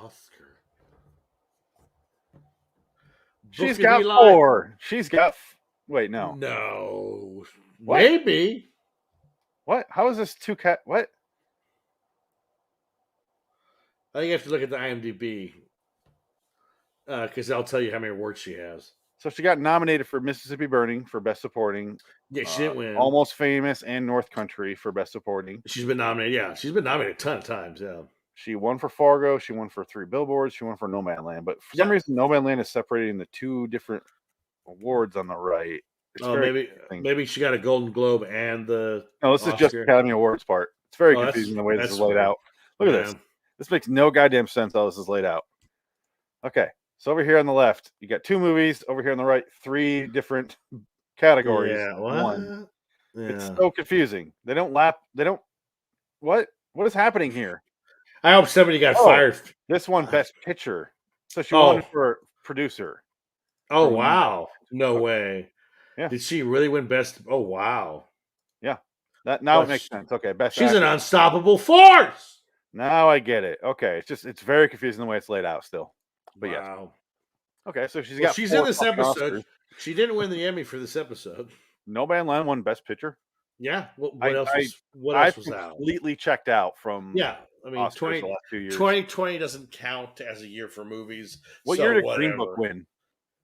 She's got 4. She's got. Wait, no. No. What? Maybe. What? How is this 2 cat? What? I think you have to look at the IMDb because I'll tell you how many awards she has. So she got nominated for Mississippi Burning for Best Supporting. Yeah, she didn't win. Almost Famous and North Country for Best Supporting. She's been nominated. Yeah, she's been nominated a ton of times. Yeah. She won for Fargo. She won for 3 Billboards. She won for Nomadland. But for some reason, Nomadland is separated into 2 different awards on the right. It's Oh, very confusing. maybe she got a Golden Globe and the No, this is just Oscar. Academy Awards part. It's very Oh, confusing the way this that's is laid fair. out. Look at this. This makes no goddamn sense how this is laid out. Okay, so over here on the left, you got 2 movies. Over here on the right, 3 different categories. Yeah, One. Yeah. It's so confusing. They don't lap. They don't. What? What is happening here? I hope somebody got fired. This one, Best Picture. So she won for producer. Oh, wow. No way. Yeah. Did she really win Best? Oh, wow. Yeah. That now it makes sense. Okay, Best She's Actor. an unstoppable force. Now I get it. Okay, it's very confusing the way it's laid out still. But wow. Yeah. Okay, so she's in this fucking episode. Oscars. She didn't win the Emmy for this episode. No Man Land won Best Picture. Yeah. What else was out? Completely checked out from I mean, Oscars the last 2 years. 2020 doesn't count as a year for movies. What year did Green Book win?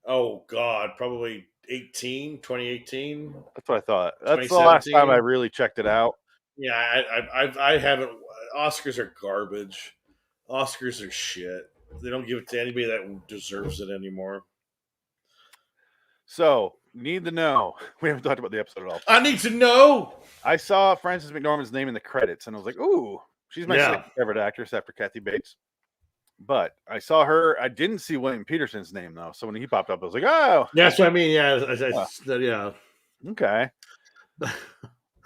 Oh, God, probably 2018. That's what I thought. That's the last time I really checked it out. Yeah, I haven't. Oscars are garbage. Oscars are shit. They don't give it to anybody that deserves it anymore. So, Need to Know. We haven't talked about the episode at all. I need to know. I saw Frances McDormand's name in the credits, and I was like, ooh, she's my second favorite actress after Kathy Bates. But I saw her. I didn't see William Peterson's name, though. So when he popped up, I was like, oh. That's what I mean. Yeah. Okay. But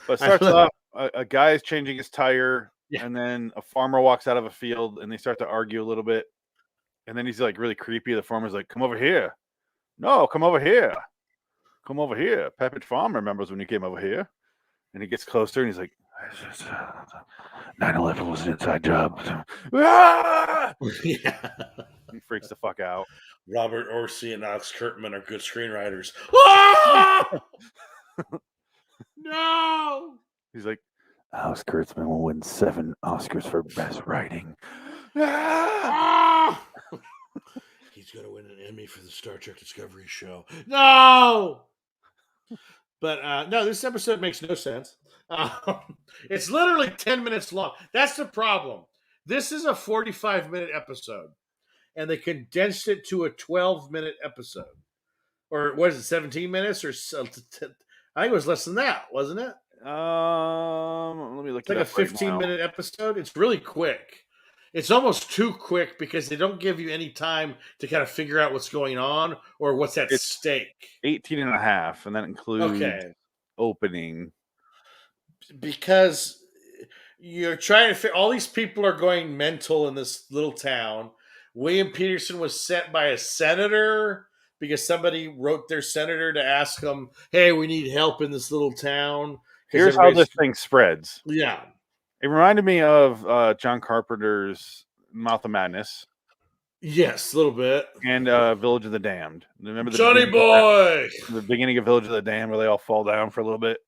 it starts off, a guy is changing his tire, and then a farmer walks out of a field, and they start to argue a little bit. And then he's like really creepy. The farmer's like, come over here. No, come over here. Come over here. Pepperidge Farm remembers when you came over here. And he gets closer, and he's like, 9/11 was an inside job. Yeah. He freaks the fuck out. Robert Orsi and Alex Kurtzman are good screenwriters. Ah! No. He's like, Alex Kurtzman will win 7 Oscars for best writing. Ah! He's going to win an Emmy for the Star Trek Discovery show. No. But no, this episode makes no sense. It's literally 10 minutes long. That's the problem. This is a 45-minute episode, and they condensed it to a 12-minute episode. Or what is it, 17 minutes? Or I think it was less than that, wasn't it? Let me look. It's like a 15-minute episode. It's really quick. It's almost too quick because they don't give you any time to kind of figure out what's going on or what's at stake. 18 and a half, and that includes opening. Because you're trying to all these people are going mental in this little town. William Peterson was sent by a senator because somebody wrote their senator to ask him, hey, we need help in this little town. Here's how this thing spreads. Yeah. It reminded me of John Carpenter's Mouth of Madness. Yes, a little bit. And Village of the Damned. Remember Johnny Boy! The beginning of Village of the Damned where they all fall down for a little bit?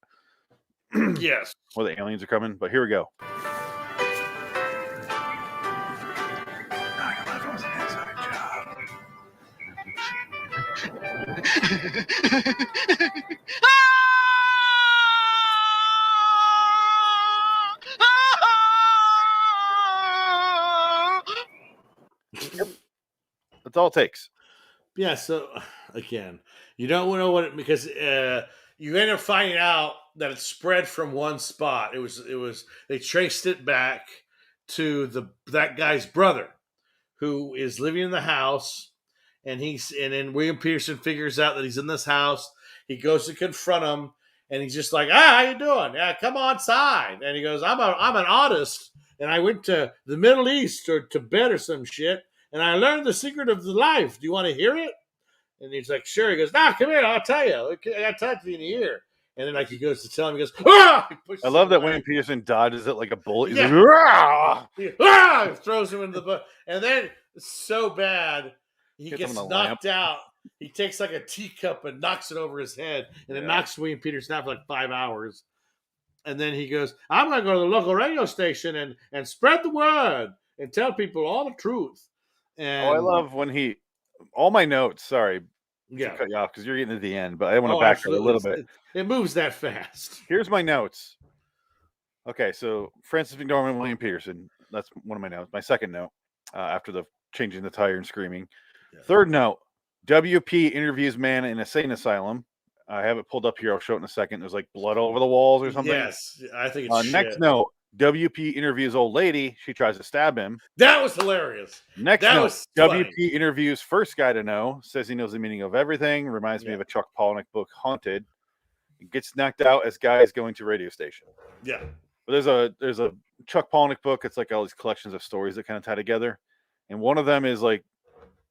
Yes. Where the aliens are coming. But here we go. 9/11 was an inside job. That's all it takes. Yeah, so again, you don't know what because you end up finding out that it's spread from one spot. It was they traced it back to that guy's brother who is living in the house, and then William Peterson figures out that he's in this house. He goes to confront him, and he's just like, how you doing? Yeah, come on inside. And he goes, I'm an artist, and I went to the Middle East or Tibet or some shit. And I learned the secret of the life. Do you want to hear it? And he's like, sure. He goes, come here. I'll tell you. I got to talk to you in a year. And then he goes to tell him, he goes, ah! I love that William Peterson dodges it like a bullet. He's like, ah! He throws him into the butt. And then it's so bad, he gets knocked out. He takes like a teacup and knocks it over his head. And it knocks William Peterson out for like 5 hours. And then he goes, I'm going to go to the local radio station and spread the word and tell people all the truth. And I love when all my notes, sorry to cut you off because you're getting to the end, but I want to back up a little bit. It moves that fast. Here's my notes. Okay, so Frances McDormand, William Peterson. That's one of my notes. My second note, after the changing the tire and screaming. Yeah. Third note, WP interviews man in a insane asylum. I have it pulled up here. I'll show it in a second. There's like blood all over the walls or something. Yes, I think it's next shit. note. WP interviews old lady. She tries to stab him. That was hilarious. Next That note. was funny. WP interviews first guy to know. Says he knows the meaning of everything. Reminds me of a Chuck Palahniuk book, Haunted. He gets knocked out as guy is going to radio station. Yeah. But there's a Chuck Palahniuk book. It's like all these collections of stories that kind of tie together. And one of them is like,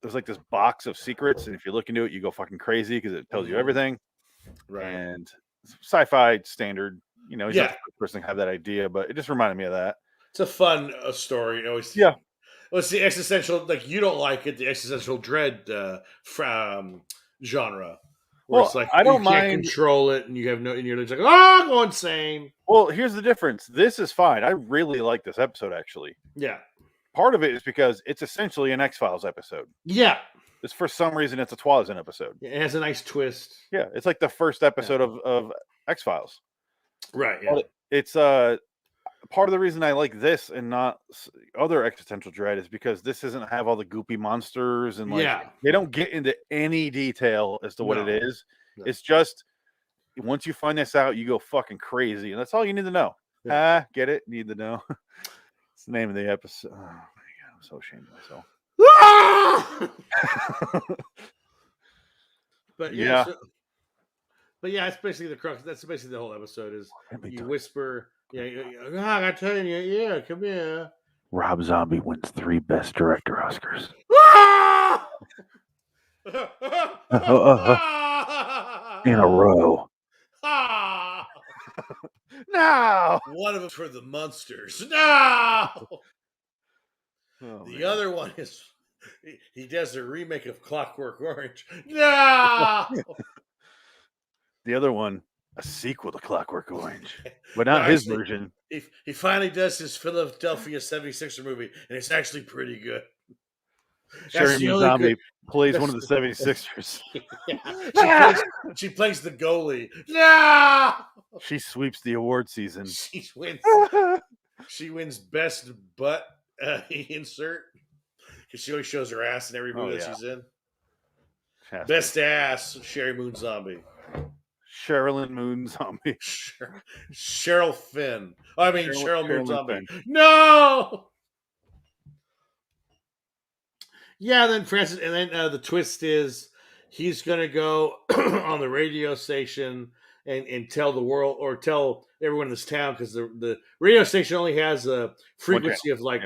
there's like this box of secrets. And if you look into it, you go fucking crazy because it tells you everything. Right. And sci-fi standard, he's not the first person to have that idea, but it just reminded me of that. It's a fun story. Always, yeah. Well, it's the existential, like you don't like it, the existential dread genre. Where it's like I don't you can't mind control it, and you have no, and you're just like, oh, go insane. Well, here's the difference. This is fine. I really like this episode, actually. Yeah. Part of it is because it's essentially an X-Files episode. Yeah. It's for some reason it's a Twilight Zone episode. It has a nice twist. Yeah, it's like the first episode of X-Files. Right. Yeah. But it's part of the reason I like this and not other existential dread is because this doesn't have all the goopy monsters and they don't get into any detail as to what it is. No. It's just once you find this out, you go fucking crazy, and that's all you need to know. Yeah. Get it? Need to know. It's the name of the episode. Oh my god, I'm so ashamed of myself. But yeah, it's basically the crux. That's basically the whole episode. Is you whisper, I gotta tell you, come here. Rob Zombie wins 3 Best Director Oscars in a row. No, one of them for the monsters. No. The other one is he does a remake of Clockwork Orange. No. The other one, a sequel to Clockwork Orange, but not his version. He finally does his Philadelphia 76er movie, and it's actually pretty good. Sherry Zombie plays one of the 76ers. She plays the goalie. No. She sweeps the award season. She wins best butt insert because she always shows her ass in every movie that she's in. Best ass, Sherry Moon Zombie. Sherilyn Moon Zombie. Cheryl Finn. Cheryl Moon Zombie. Finn. No. Yeah, then Francis, and then the twist is he's gonna go on the radio station and tell the world or tell everyone in this town because the radio station only has a frequency of one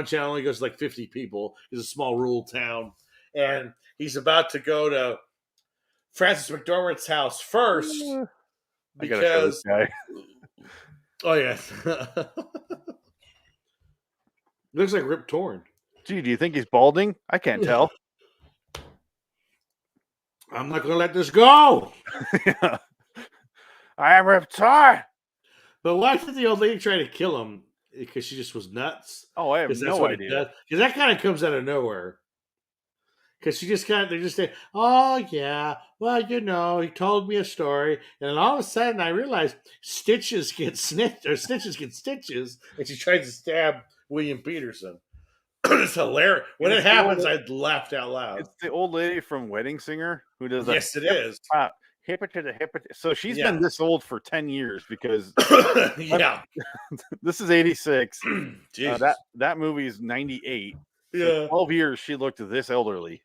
channel only goes to like 50 people. It's a small rural town, and he's about to go to Francis McDormand's house first because oh yeah, looks like Rip Torn. Gee, do you think he's balding? I can't tell. I'm not gonna let this go. Yeah. I am Rip Torn. But why did the old lady try to kill him? Because she just was nuts. Oh, I have no idea. Because that kind of comes out of nowhere. Because they're just saying, oh, yeah, well, he told me a story. And then all of a sudden I realized stitches get stitches. And she tried to stab William Peterson. It's hilarious. When it happens, I laughed out loud. It's the old lady from Wedding Singer who does that. Yes, it is. Hip it to the hip. So she's been this old for 10 years because this is 86. That movie is 98. Yeah. So 12 years she looked this elderly.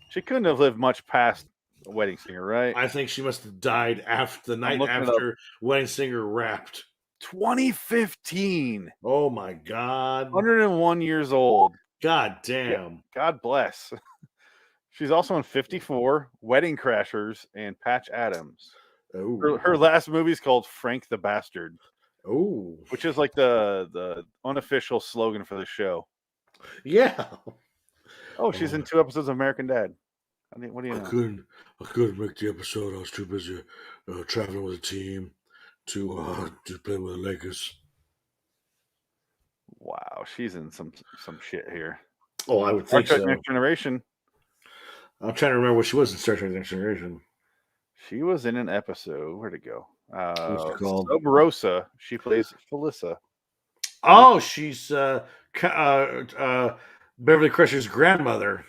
She couldn't have lived much past Wedding Singer, right? I think she must have died after the night after Wedding Singer wrapped. 2015. Oh my God. 101 years old. God damn. Yeah, God bless. She's also in 54, Wedding Crashers, and Patch Adams. Her last movie is called Frank the Bastard. Oh, which is like the unofficial slogan for the show. Yeah. Oh, she's in 2 episodes of American Dad. I mean, what do you know? I couldn't make the episode. I was too busy traveling with a team to play with the Lakers. Wow, she's in some shit here. Oh, I would think so. Next Generation. I'm trying to remember what she was in Star Trek Next Generation. She was in an episode. Where'd it go? What's it called? Sub Rosa. She plays Felissa. Oh, she's Beverly Crusher's grandmother.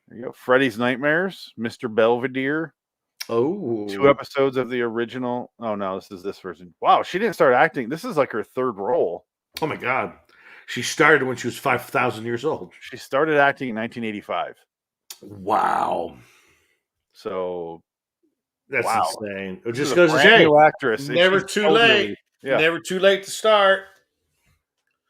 There you go. Freddy's Nightmares, Mr. Belvedere. Oh, 2 episodes of the original. Oh no, this is this version. Wow, she didn't start acting. This is like her 3rd role. Oh my God. She started when she was 5,000 years old. She started acting in 1985. Wow. So That's wow. insane. It This just is a goes to brand say, new actress. and never she's too elderly. late. Yeah. Never too late to start.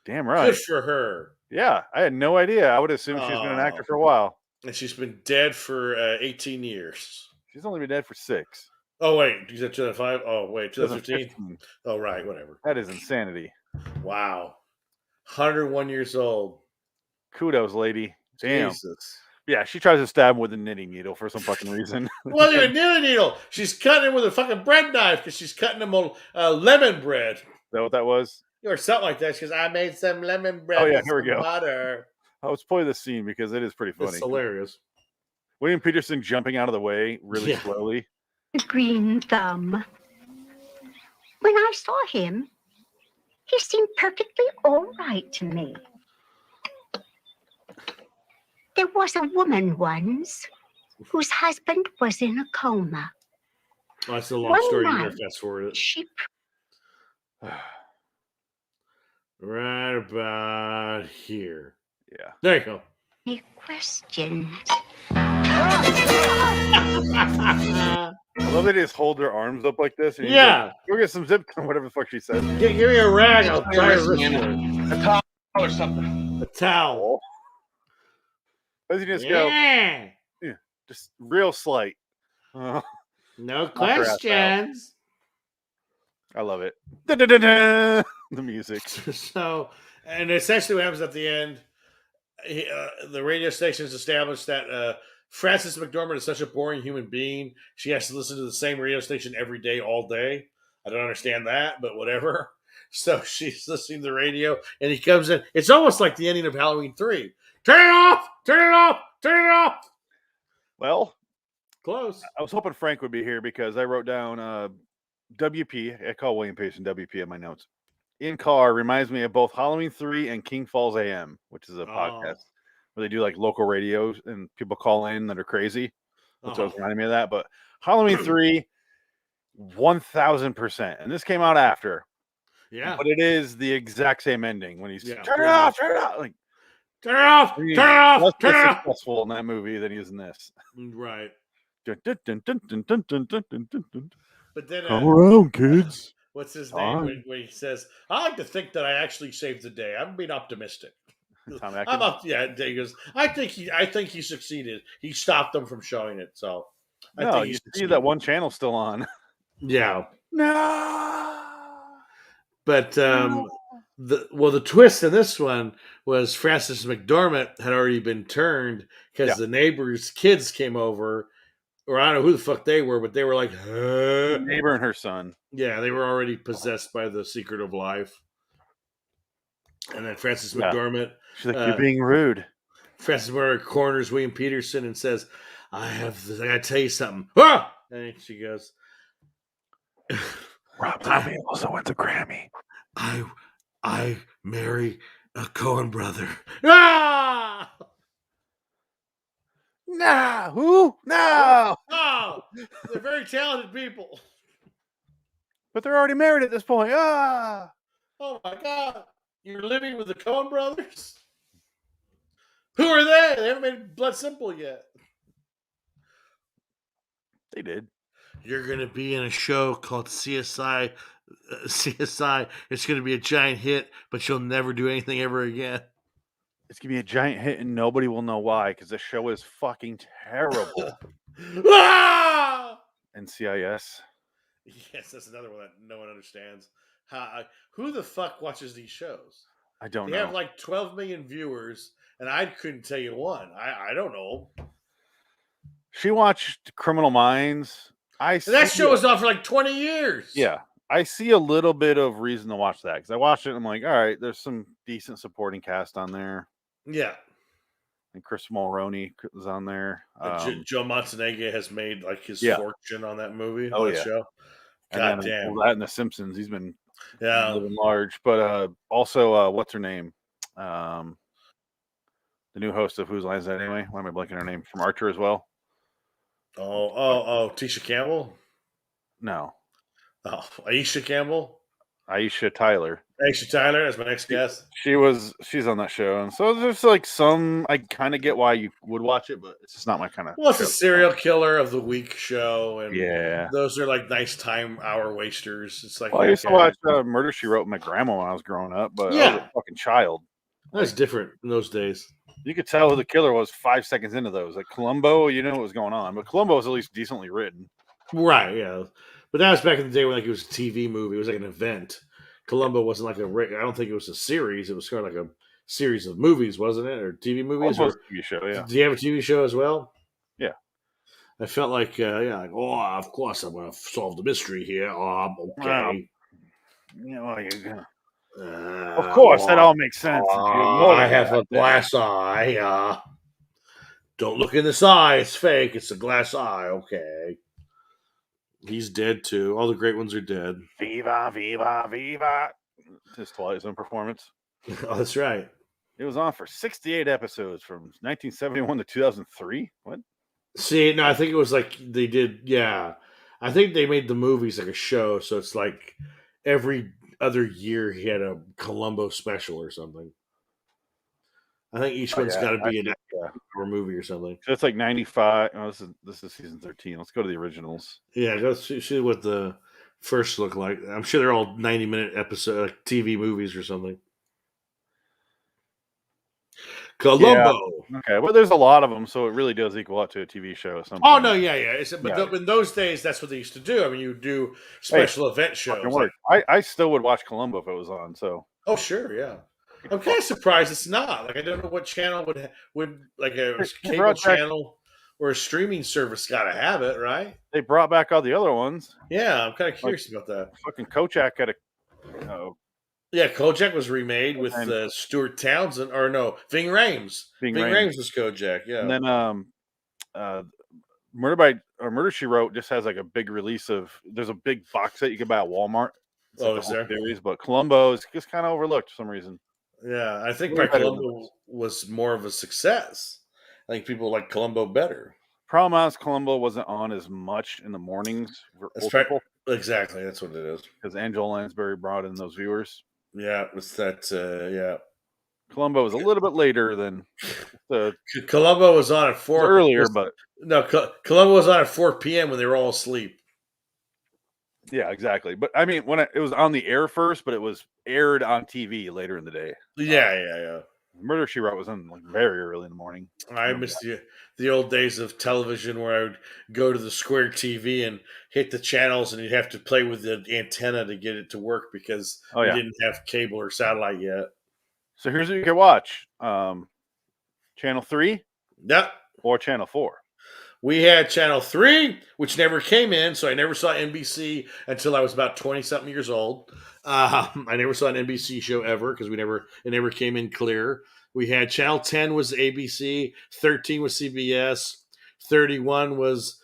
Damn right. Good for her. Yeah, I had no idea. I would assume she's been an actor for a while. And she's been dead for 18 years. She's only been dead for 6. Oh, wait. You said 2005? Oh, wait. 2015? 2015. Oh, right. Whatever. That is insanity. Wow. 101 years old. Kudos, lady. Damn. Jesus. Yeah, she tries to stab him with a knitting needle for some fucking reason. Well, even knitting needle. She's cutting him with a fucking bread knife because she's cutting him on lemon bread. Is that what that was? Or something like that. She goes, I made some lemon bread. Oh, yeah, with here we some go. Butter. Let's play this scene because it is pretty funny. It's hilarious. William Peterson jumping out of the way really Yeah. slowly. Green Thumb. When I saw him, he seemed perfectly all right to me. There was a woman once whose husband was in a coma. Oh, that's a long One story. You night, better fast forward it. She Right about here. Yeah. There you go. me questions. I love they just hold their arms up like this. And he's Yeah. like, go get some zip, whatever the fuck she says. Give me a rag. I'll dry your wrist. A towel or something. A towel. Does he just go, Yeah. just real slight. No her ass out. questions. I love it. Da-da-da-da! The music. So, and essentially what happens at the end, the radio station has established that Frances McDormand is such a boring human being. She has to listen to the same radio station every day, all day. I don't understand that, but whatever. So she's listening to the radio, and he comes in. It's almost like the ending of Halloween 3. Turn it off! Turn it off! Turn it off! Well, Close. I was hoping Frank would be here because I wrote down WP. I call William Peterson WP in my notes. In car reminds me of both Halloween 3 and King Falls AM, which is a podcast where they do like local radios and people call in that are crazy. That's what was reminding me of that. But Halloween 3, 1000%. And this came out after. Yeah. But it is the exact same ending when he's Yeah. turn it off, turn it off. Like, Turn it off! Turn it off! less Turn it off! successful in that movie than he is in this. Right. Dun, dun, dun, dun, dun, dun, dun, dun, dun, dun. But then Come around, kids. what's his name Fine. when he says, I like to think that I actually saved the day. I'm being optimistic. Tom I'm Atkins. up. Yeah, he goes. I think he succeeded. He stopped them from showing it. So I No, think you he see succeeded. that one channel still on. Yeah, No. but the twist in this one was Frances McDormand had already been turned because Yeah. the neighbors' kids came over, or I don't know who the fuck they were, but they were like, huh? Neighbor and her son. Yeah, they were already possessed by the secret of life. And then Frances Yeah. McDormand. She's like, you're being rude. Frances McDormand corners William Peterson and says, I gotta tell you something. Ah! And she goes, Rob Zombie also wins a Grammy. I marry a Coen brother. Ah! No. Who? No. Oh, they're very talented people. But they're already married at this point. Ah. Oh my God. You're living with the Coen brothers? Who are they? They haven't made Blood Simple yet. They did. You're going to be in a show called CSI. CSI. It's going to be a giant hit, but you'll never do anything ever again. It's going to be a giant hit and nobody will know why because the show is fucking terrible. Ah! NCIS. Yes, that's another one that no one understands. Who the fuck watches these shows? I don't They know. have like 12 million viewers, and I couldn't tell you one. I don't know. She watched Criminal Minds. And that show was on for like 20 years. Yeah. I see a little bit of reason to watch that because I watched it and I'm like, all right, there's some decent supporting cast on there. Yeah. And Chris Mulroney was on there. Joe Montenegro has made like his Yeah. fortune on that movie. Oh, that yeah. show. And God then, damn. well, that and The Simpsons. He's been Yeah. living large. But also, what's her name? The the new host of Whose Line Is That Anyway? Why am I blanking her name? From Archer as well. Tisha Campbell. No, Aisha Campbell. Aisha Tyler. Aisha Tyler. That's my next guess. She's on that show, and so there's like some. I kind of get why you would watch it, but it's just not my kind of. Well, it's a serial killer of the week show, and yeah, those are like nice time hour wasters. It's like I used to watch Murder She Wrote with my grandma when I was growing up, but I was a fucking child. That's different in those days. You could tell who the killer was 5 seconds into those. Like Columbo, you know what was going on, but Columbo was at least decently written. Right, yeah. But that was back in the day when like it was a TV movie. It was like an event. Columbo wasn't like I don't think it was a series. It was kind of like a series of movies, wasn't it? Or TV movies? Or TV show, yeah. Do you have a TV show as well? Yeah. I felt like, of course I'm going to solve the mystery here. Okay. Of course, that all makes sense. I have a glass eye. Don't look in this eye. It's fake. It's a glass eye. Okay. He's dead, too. All the great ones are dead. Viva, viva, viva. His Twilight Zone performance. Oh, that's right. It was on for 68 episodes from 1971 to 2003. What? See, no, I think it was like they did, yeah. I think they made the movies like a show, so it's like every other year he had a Columbo special or something. I think each one's got to be an hour movie or something. So it's like 95. Oh, this is season 13. Let's go to the originals. Yeah, go see what the first look like. I'm sure they're all 90-minute episode TV movies or something. Columbo. Yeah. Okay, well, there's a lot of them, so it really does equal out to a TV show. Oh no, yeah. But in those days, that's what they used to do. I mean, you do special event shows. I still would watch Columbo if it was on. So. Oh sure, yeah. I'm kind of surprised it's not. Like I don't know what channel would like a cable channel or a streaming service got to have it, right? They brought back all the other ones. Yeah, I'm kind of curious about that. Fucking Kojak got Yeah, Kojak was remade with Stuart Townsend, or no, Ving Rhames. Ving Rhames was Kojak, yeah. And then Murder She Wrote just has like a big release of. There's a big box set you can buy at Walmart. It's like is there? Series, but Columbo is just kind of overlooked for some reason. Yeah, I think Columbo was more of a success. I think people like Columbo better. Problem is, Columbo wasn't on as much in the mornings for old people. Exactly, that's what it is. Because Angela Lansbury brought in those viewers. Yeah, it's that. Yeah, Columbo was a little bit later than the. Columbo was on at 4 earlier, but no, Columbo was on at 4 p.m. when they were all asleep. Yeah, exactly. But I mean, when it was on the air first, but it was aired on TV later in the day. Yeah. Murder She Wrote was on like very early in the morning. I missed the old days of television where I would go to the square TV and hit the channels, and you'd have to play with the antenna to get it to work because we didn't have cable or satellite yet. So here's what you can watch: Channel 3, or Channel 4. We had Channel 3, which never came in, so I never saw NBC until I was about 20-something years old. I never saw an NBC show ever because it never came in clear. We had Channel 10 was ABC, 13 was CBS, 31 was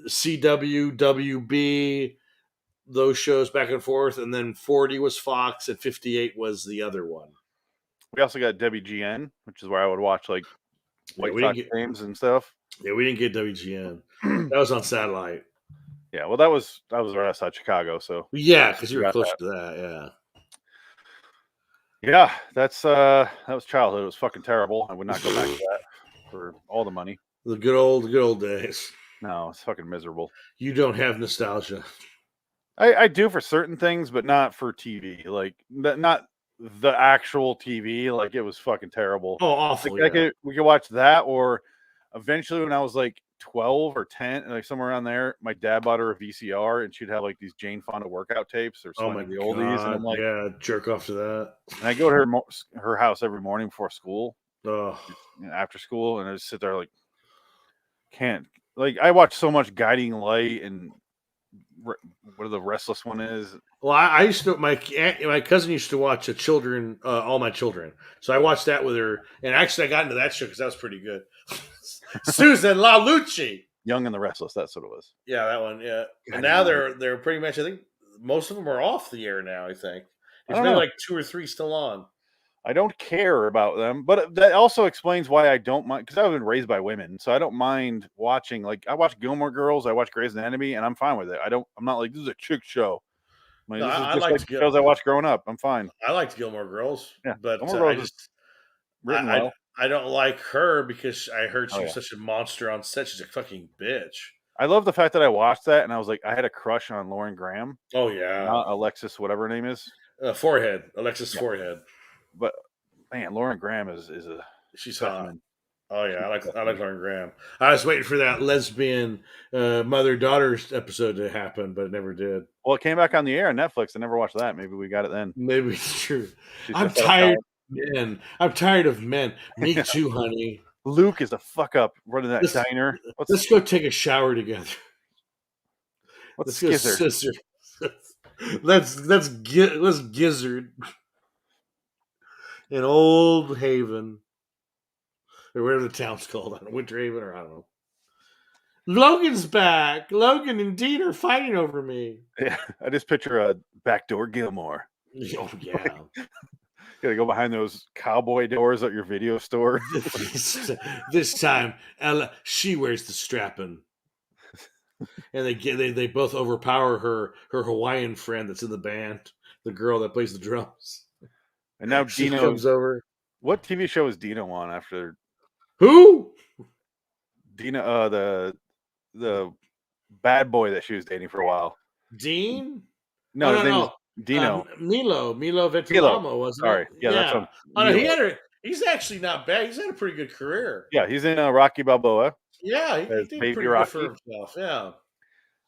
CW, WB, those shows back and forth, and then 40 was Fox, and 58 was the other one. We also got WGN, which is where I would watch like White Sox games and stuff. Yeah, we didn't get WGN. That was on satellite. Yeah, well, that was right outside Chicago, so yeah, because you were close to that. Yeah, that was childhood. It was fucking terrible. I would not go back to that for all the money. The good old days. No, it's fucking miserable. You don't have nostalgia. I do for certain things, but not for TV. Like not the actual TV. Like it was fucking terrible. Oh, awful. Like, we could watch that, or eventually when I was like 12 or 10, like somewhere around there, my dad bought her a VCR, and she'd have like these Jane Fonda workout tapes or some of the oldies. And I'm like, yeah, jerk off to that. And I go to her house every morning before school, after school, and I just sit there like, can't. Like I watch so much Guiding Light and what the Restless One is. Well, I used to. My cousin used to watch All My Children. So I watched that with her, and actually I got into that show because that was pretty good. Susan LaLucci, Young and the Restless. That's what it was. Yeah, that one. Yeah, and now they're pretty much. I think most of them are off the air now. I think there's maybe like 2 or 3 still on. I don't care about them, but that also explains why I don't mind, because I've been raised by women, so I don't mind watching. Like, I watch Gilmore Girls, I watch Grey's Anatomy, and I'm fine with it. I'm not like, this is a chick show. I mean, No, this is I just like liked the shows I watched growing up. I'm fine. I liked Gilmore Girls, Yeah, but Gilmore I Girls is just written I well. I don't like her because I heard Oh, she was yeah. such a monster on set. She's a fucking bitch. I love the fact that I watched that, and I was like, I had a crush on Lauren Graham, Oh yeah, not Alexis, whatever her name is. Forehead, Alexis Yeah. Forehead. But man, Lauren Graham is a She's hot. specimen. Oh yeah, I like Lauren Graham. I was waiting for that lesbian mother-daughter episode to happen, but it never did. Well, it came back on the air on Netflix. I never watched that. Maybe we got it then. Maybe it's true. She's I'm just out of tired college. of men. I'm tired of men. Me too, honey. Luke is a fuck up running that Let's- diner. Let's go take a shower together. What's Let's go Skizzer? sister. let's gizzard in Old Haven or whatever the town's called. I don't know, Winter Haven or I don't know. Logan's back. Logan and Dean are fighting over me. Yeah, I just picture a backdoor Gilmore. Oh yeah. Gotta go behind those cowboy doors at your video store. this time, Ella, she wears the strapping, and they both overpower her Hawaiian friend that's in the band, the girl that plays the drums. And now She Dino comes over. What TV show is Dino on after Who? Dino? The bad boy that she was dating for a while. Dean? No, Oh, his name is Dino. Milo Ventimiglia, wasn't Sorry, it? yeah, that's what Oh, no, Milo. he's actually not bad. He's had a pretty good career. Yeah, he's in Rocky Balboa. Yeah, he As did Baby pretty Rocky. good for himself. Yeah,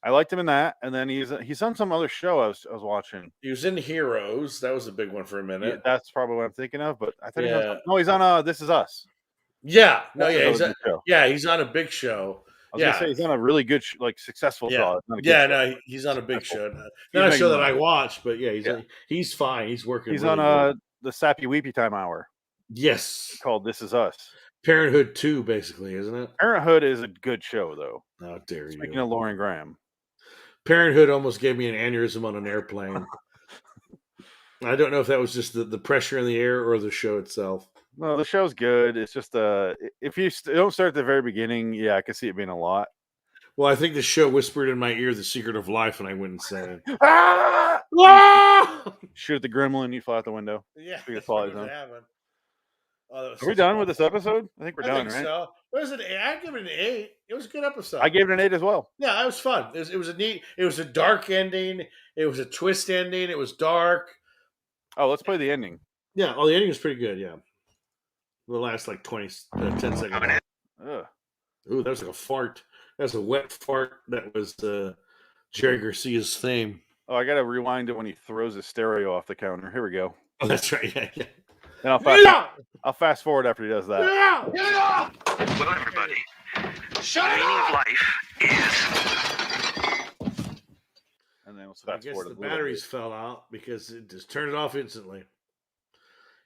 I liked him in that, and then he's on some other show I was watching. he was in Heroes. That was a big one for a Yeah, minute. that's probably what I'm thinking of. But I thought Yeah. he's on This Is Us. Yeah, no, That's yeah, another good show. he's on a big show. I was gonna say he's on a really good, successful show. It's not a good show. No, he's on a big show. He's Not a making show that money. I watch, but yeah, he's fine. He's working. He's really on good. the Sappy Weepy Time Hour Yes, called This Is Us. Parenthood 2, basically, isn't it? Parenthood is a good show, though. How dare Speaking you? of Lauren Graham, Parenthood almost gave me an aneurysm on an airplane. I don't know if that was just the pressure in the air or the show itself. no, the show's good. It's just if you don't start at the very beginning, yeah, I can see it being a lot. Well, I think the show whispered in my ear the secret of life, and I went insane. Shoot at the gremlin, you fly out the window. Yeah, Speaking of that's what Twilight was Zone. happening. Oh, Are we done with this episode? I think we're done, right? So. What is it? I give it an 8. It was a good episode. I gave it an 8 as well. Yeah, it was fun. It was a neat. It was a dark ending. It was a twist ending. It was dark. Oh, let's play the ending. Yeah, the ending was pretty good. Yeah, the last like 10 seconds. Ugh. Ooh, that was like a fart. That was a wet fart. That was Jerry Garcia's theme. Oh, I gotta rewind it when he throws his stereo off the counter. Here we go. Oh, that's right. Yeah. And I'll fast forward after he does that. Yeah. Well, everybody, the meaning of life is. And then let's I fast guess forward. the a little batteries bit. fell out because it just turned it off instantly.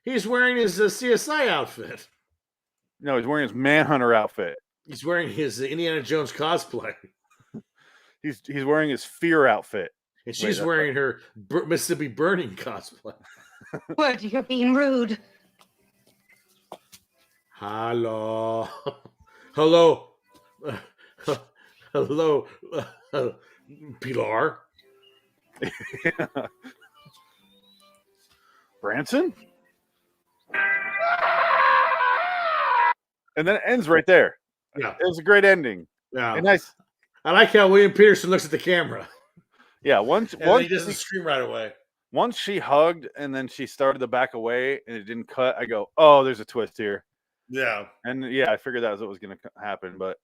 He's wearing his CSI outfit. No, he's wearing his Manhunter outfit. He's wearing his Indiana Jones cosplay. He's wearing his Fear outfit. And she's wearing her Mississippi Burning cosplay. Wood, you're being rude. Hello. Hello. Hello. Pilar. Branson? And then it ends right there. Yeah. It was a great ending. Yeah. And nice. I like how William Peterson looks at the camera. Yeah, once he doesn't scream right away. Once she hugged and then she started to back away and it didn't cut, I go, oh, there's a twist here. Yeah. And yeah, I figured that was what was going to happen. But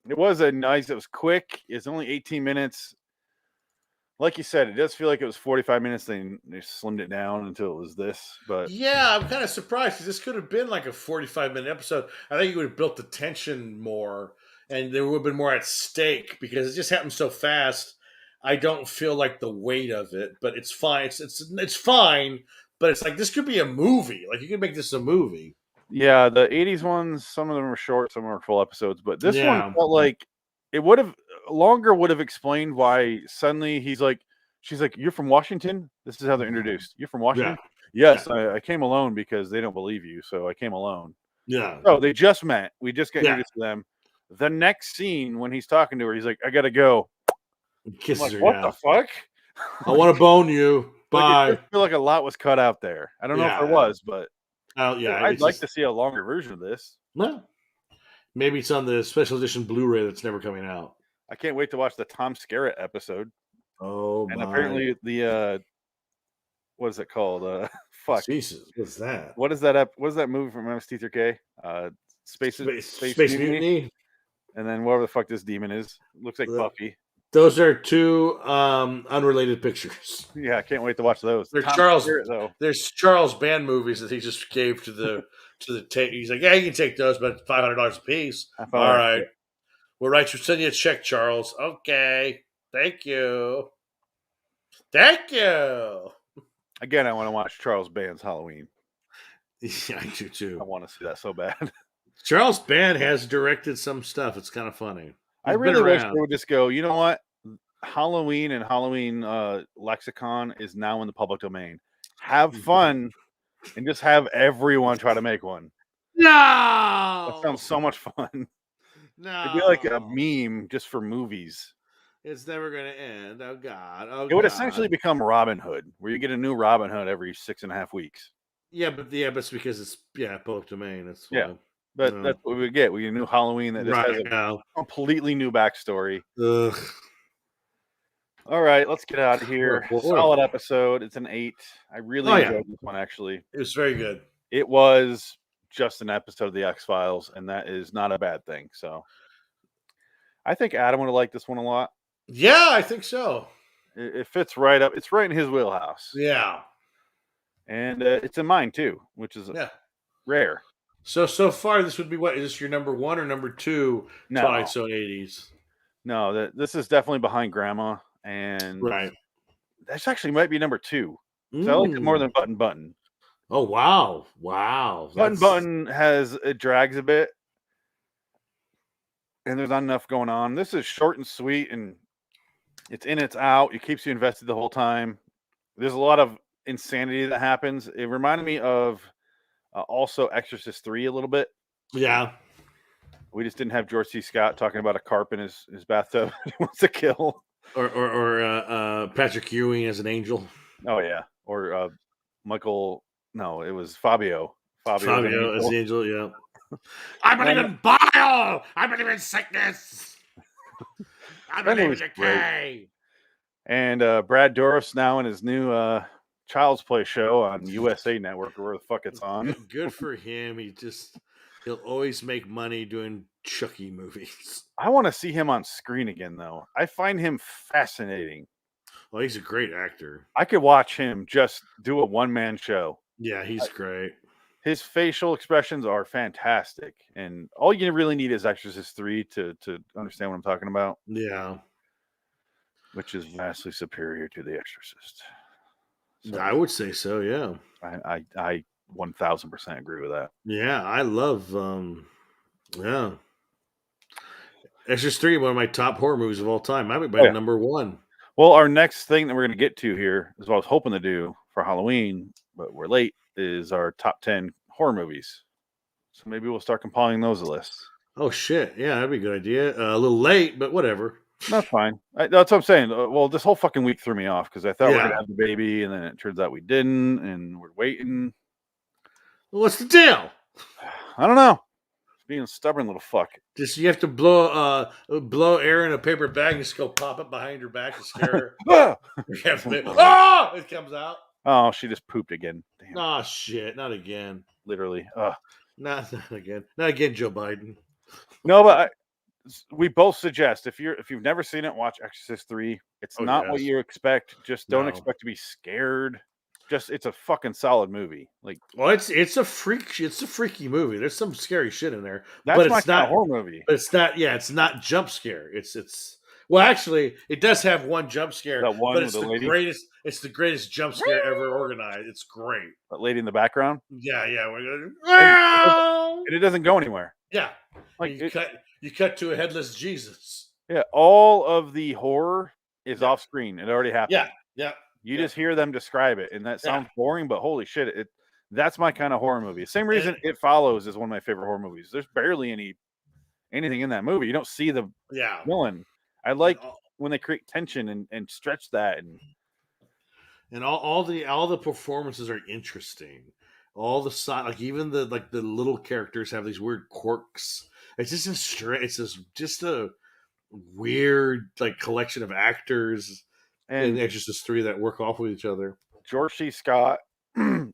it was it was quick. It's only 18 minutes. Like you said, it does feel like it was 45 minutes. They slimmed it down until it was this. But yeah, I'm kind of surprised because this could have been like a 45-minute episode. I think you would have built the tension more and there would have been more at stake because it just happened so fast. I don't feel like the weight of it, but it's fine. It's fine, but it's like this could be a movie. Like you could make this a movie. yeah, the 80s ones, some of them were short, some were full episodes. But this one felt like it would have explained why suddenly he's like, she's like, "You're from Washington?" This is how they're introduced. "You're from Washington?" Yeah. Yes, I came alone because they don't believe you, so I came alone. Yeah. Oh, they just met. We just got Yeah. introduced to them. The next scene when he's talking to her, he's like, "I gotta go." Kisses Like, her. what Yeah. the fuck? I want to bone you. Like, Bye. I feel like a lot was cut out there. I don't know if there was, but I'd like to see a longer version of this. Well, maybe it's on the special edition Blu-ray that's never coming out. I can't wait to watch the Tom Skerritt episode. Oh, and my. apparently the what is it called? Fuck. Jesus, what's that? What is that? What is that movie from MST3K? Space Mutiny. And then whatever the fuck this demon is, looks like Buffy. Those are two unrelated pictures. Yeah, I can't wait to watch those. They're Tom Charles. Skerritt, though. There's Charles Band movies that he just gave to the He's like, yeah, you can take those, but $500 a piece. All right. We'll write you, send you a check, Charles. Okay. Thank you. Thank you. Again, I want to watch Charles Band's Halloween. Yeah, I do too. I want to see that so bad. Charles Band has directed some stuff. It's kind of funny. I really wish they would just go, you know what? Halloween and Halloween lexicon is now in the public domain. Have fun and just have everyone try to make one. No! That sounds so much fun. No. It'd be like a meme just for movies. It's never going to end. Oh, God. It would essentially become Robin Hood, where you get a new Robin Hood every 6.5 weeks. Yeah, but it's because it's public domain. That's but that's what we get. We get a new Halloween that just has a completely new backstory. Ugh. All right, let's get out of here. Solid episode. It's an 8. I really enjoyed this one, actually. It was very good. It was just an episode of the X-Files, and that is not a bad thing. So I think Adam would have liked this one a lot. Yeah, I think so. It fits right up. It's right in his wheelhouse. Yeah. And it's in mine, too, which is rare. So far, this would be what? Is this your number 1 or number 2 Twilight Zone 80s? No, this is definitely behind Grandma. And this actually might be number 2. So I like it more than Button Button. Oh, wow. Wow. Button it drags a bit. And there's not enough going on. This is short and sweet, and it's in, it's out. It keeps you invested the whole time. There's a lot of insanity that happens. It reminded me of also Exorcist 3 a little bit. Yeah. We just didn't have George C. Scott talking about a carp in his bathtub he wants to kill. Or Patrick Ewing as an angel. Oh, yeah. Or Michael. No, it was Fabio. Fabio as the angel, yeah. I believe in bile. I believe in sickness. I believe in decay. And Brad Dourif's now in his new Child's Play show on USA Network, or where the fuck it's on. Good for him. He'll always make money doing Chucky movies. I want to see him on screen again, though. I find him fascinating. Well, he's a great actor. I could watch him just do a one-man show. Yeah, he's great. His facial expressions are fantastic, and all you really need is Exorcist 3 to understand what I'm talking about. Yeah. Which is vastly superior to The Exorcist. So, I would say so, yeah. I 1000% agree with that. Yeah, I love Exorcist 3, one of my top horror movies of all time. Might be by number 1. Well, our next thing that we're going to get to here is what I was hoping to do for Halloween, but we're late, is our top 10 horror movies. So maybe we'll start compiling those lists. Oh, shit. Yeah, that'd be a good idea. A little late, but whatever. That's fine. That's what I'm saying. Well, this whole fucking week threw me off because I thought we were going to have the baby, and then it turns out we didn't, and we're waiting. Well, what's the deal? I don't know. Being a stubborn little fuck. Just you have to blow air in a paper bag and just go pop it behind her back to scare her. It comes out. Oh, she just pooped again. Damn. Oh shit! Not again. Literally. Not again. Not again, Joe Biden. No, but we both suggest if you've never seen it, watch Exorcist 3. It's not what you expect. Just don't expect to be scared. Just it's a fucking solid movie. Like, well, it's a freaky movie. There's some scary shit in there, but it's not a horror movie. But it's not. Yeah, it's not jump scare. It's well, actually, it does have one jump scare, but it's the greatest. It's the greatest jump scare ever organized. It's great. That lady in the background. Yeah. And it doesn't go anywhere. Yeah, like you cut to a headless Jesus. Yeah, all of the horror is off screen. It already happened. Yeah. Yeah. You just hear them describe it, and that sounds boring, but holy shit, that's my kind of horror movie. Same reason It Follows is one of my favorite horror movies. There's barely anything in that movie. You don't see the villain. I like when they create tension and stretch that, and all the performances are interesting. All the side, like even the little characters have these weird quirks. It's just a weird like collection of actors and the Exorcist 3 that work off with each other. George C. Scott and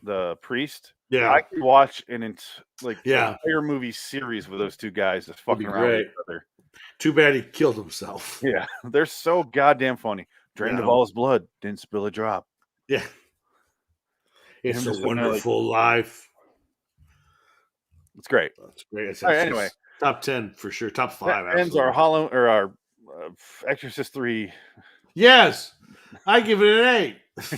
the priest. Yeah, I could watch an entire movie series with those two guys just fucking around with each other. Too bad he killed himself. Yeah, they're so goddamn funny. Drained of all his blood, didn't spill a drop. Yeah, it's a wonderful life. It's great. That's great. All right, anyway, top 10 for sure. Top 5. That ends our Exorcist 3. Yes, I give it an 8.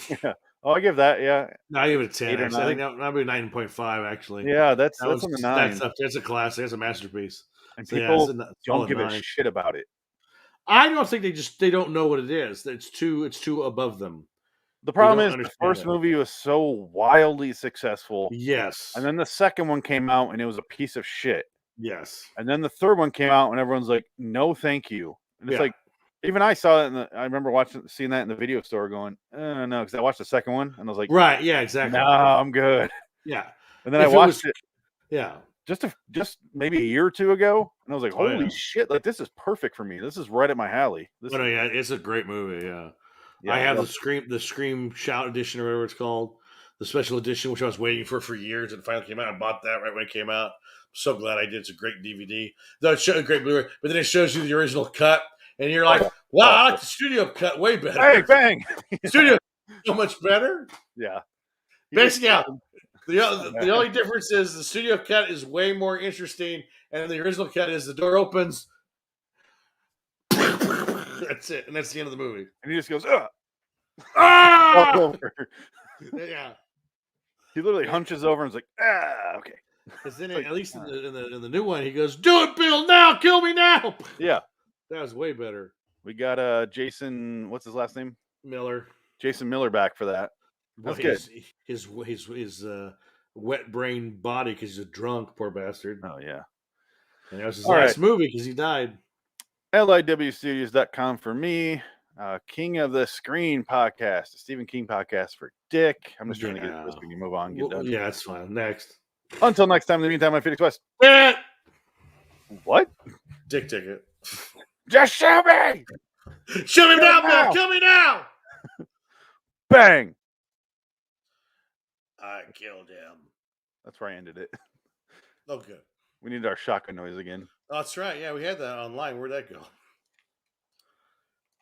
Yeah. Oh, I give that. Yeah, no, I give it a 10. 8 or 9. I think that'd be 9.5 actually. Yeah, that's on the 9. That's a classic. That's a masterpiece. And people don't give a shit about it. I don't think they don't know what it is. It's too above them. The problem is the first movie was so wildly successful. Yes. And then the second one came out and it was a piece of shit. Yes. And then the third one came out and everyone's like, no, thank you. And it's like, even I saw it I remember seeing that in the video store going, no, because I watched the second one and I was like, right, yeah, exactly. No, I'm good. Yeah. And then I watched it. Yeah. Just maybe a year or two ago, and I was like, holy shit, like this is perfect for me. This is right at my alley. Yeah, it's a great movie, yeah. I have the Scream Shout edition or whatever it's called, the special edition, which I was waiting for years, and it finally came out. I bought that right when it came out. I'm so glad I did. It's a great DVD. Though it showed a great Blu-ray, but then it shows you the original cut, and you're like, wow, I like the studio cut way better. Hey, bang! Studio so much better. Yeah. Basically, the only difference is the studio cut is way more interesting, and the original cut is the door opens. That's it, and that's the end of the movie. And he just goes, ah! over. Yeah. He literally hunches over and is like, okay. Because then, at least in the new one, he goes, "Do it, Bill! Now, kill me now!" Yeah, that was way better. We got Jason. What's his last name? Miller. Jason Miller back for that. That's good. His wet brain body because he's a drunk, poor bastard. Oh yeah. And that was his last movie because he died. LIWstudios.com for me. King of the Screen podcast, the Stephen King podcast for Dick. I'm just trying to get this. We can move on. Get done. Yeah, it's fine. Next. Until next time. In the meantime, I'm Felix West. What? Dick ticket. Just shoot me! Shoot him down, Bill! Kill me now! Bang! I killed him. That's where I ended it. Oh, good. We need our shotgun noise again. Oh, that's right. Yeah, we had that online. Where'd that go?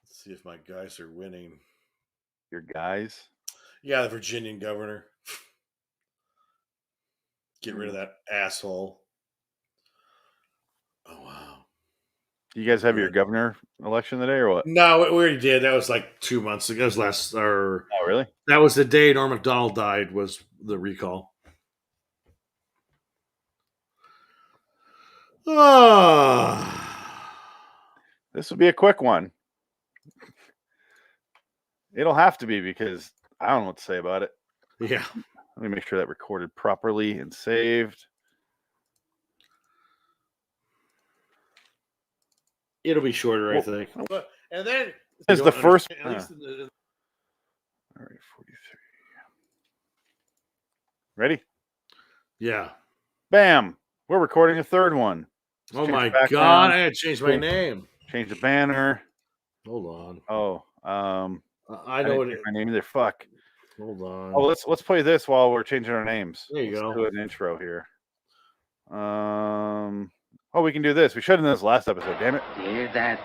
Let's see if my guys are winning. Your guys? Yeah, the Virginian governor. Get rid of that asshole. Oh, wow. You guys have your governor election today or what? No, we already did. That was like 2 months ago. That was oh, really? That was the day Norm Macdonald died, was the recall. This will be a quick one. It'll have to be because I don't know what to say about it. Yeah. Let me make sure that recorded properly and saved. It'll be shorter, I think. And then is the first. All right, 43. Ready? Yeah. Bam. We're recording a third one. Oh my God! I had to change my name. Change the banner. Hold on. Oh, I know what my name either. Fuck. Hold on. Oh, let's play this while we're changing our names. There you go. Do an intro here. Oh, we can do this. We should have done this last episode. Damn it. Do you hear that?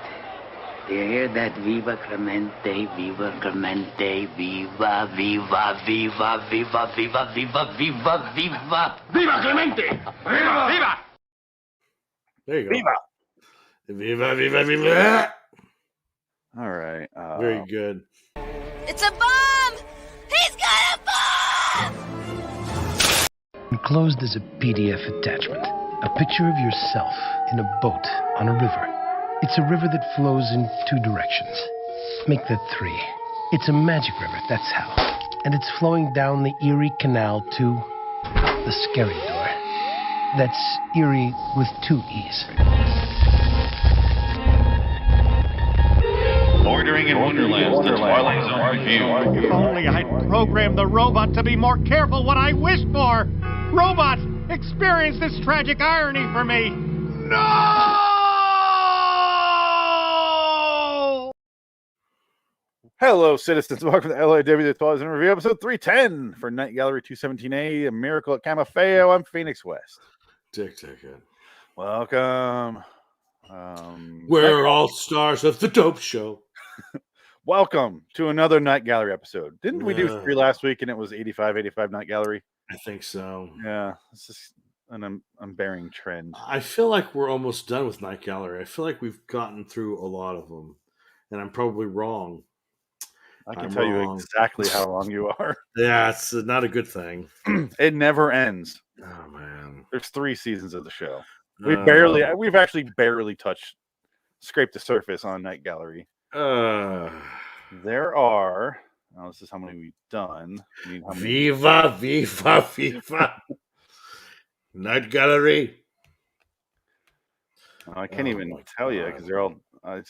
Do you hear that? Viva Clemente, Viva Clemente, Viva, Viva, Viva, Viva, Viva, Viva, Viva, Viva, Viva Clemente, Viva, Viva. There you go. Viva. Viva, Viva, Viva. All right. Very good. It's a bomb! He's got a bomb! Enclosed is a PDF attachment. A picture of yourself in a boat on a river. It's a river that flows in two directions. Make that 3. It's a magic river, that's how. And it's flowing down the Erie Canal to the scary door. That's Erie with 2 E's. Bordering in Wonderlands, the Twilight Zone review. If only I'd programmed the robot to be more careful what I wish for. Robots, experience this tragic irony for me. No! Hello, citizens. Welcome to LIW, the Twilight Zone review, episode 310 for NightGallery 217A, a Miracle at Camafeo. I'm Phoenix West. Take it. Welcome. We're all stars of the dope show. Welcome to another Night Gallery episode. Didn't we do 3 last week and it was 85 Night Gallery? I think so. Yeah, it's just an unbearing trend. I feel like we're almost done with Night Gallery. I feel like we've gotten through a lot of them, and I'm probably wrong. I can tell you exactly how long you are. Yeah, it's not a good thing. It never ends. Oh, man. There's 3 seasons of the show. We've actually barely scraped the surface on Night Gallery. There are, this is how many we've done. Viva. Night Gallery. I can't even tell you because they're all, I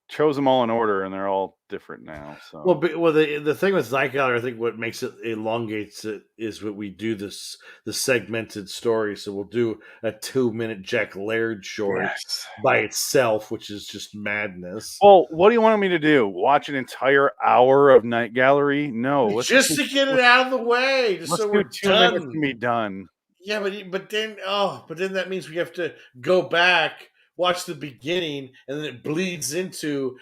chose them all in order and they're all different now. So the thing with Night Gallery, I think what makes it elongates it is what we do the segmented story. So we'll do a 2-minute Jack Laird short by itself, which is just madness. Well, what do you want me to do? Watch an entire hour of Night Gallery? No, just to get it out of the way, just so we're 2 done. minutes can be done. Yeah, but then that means we have to go back, watch the beginning, and then it bleeds into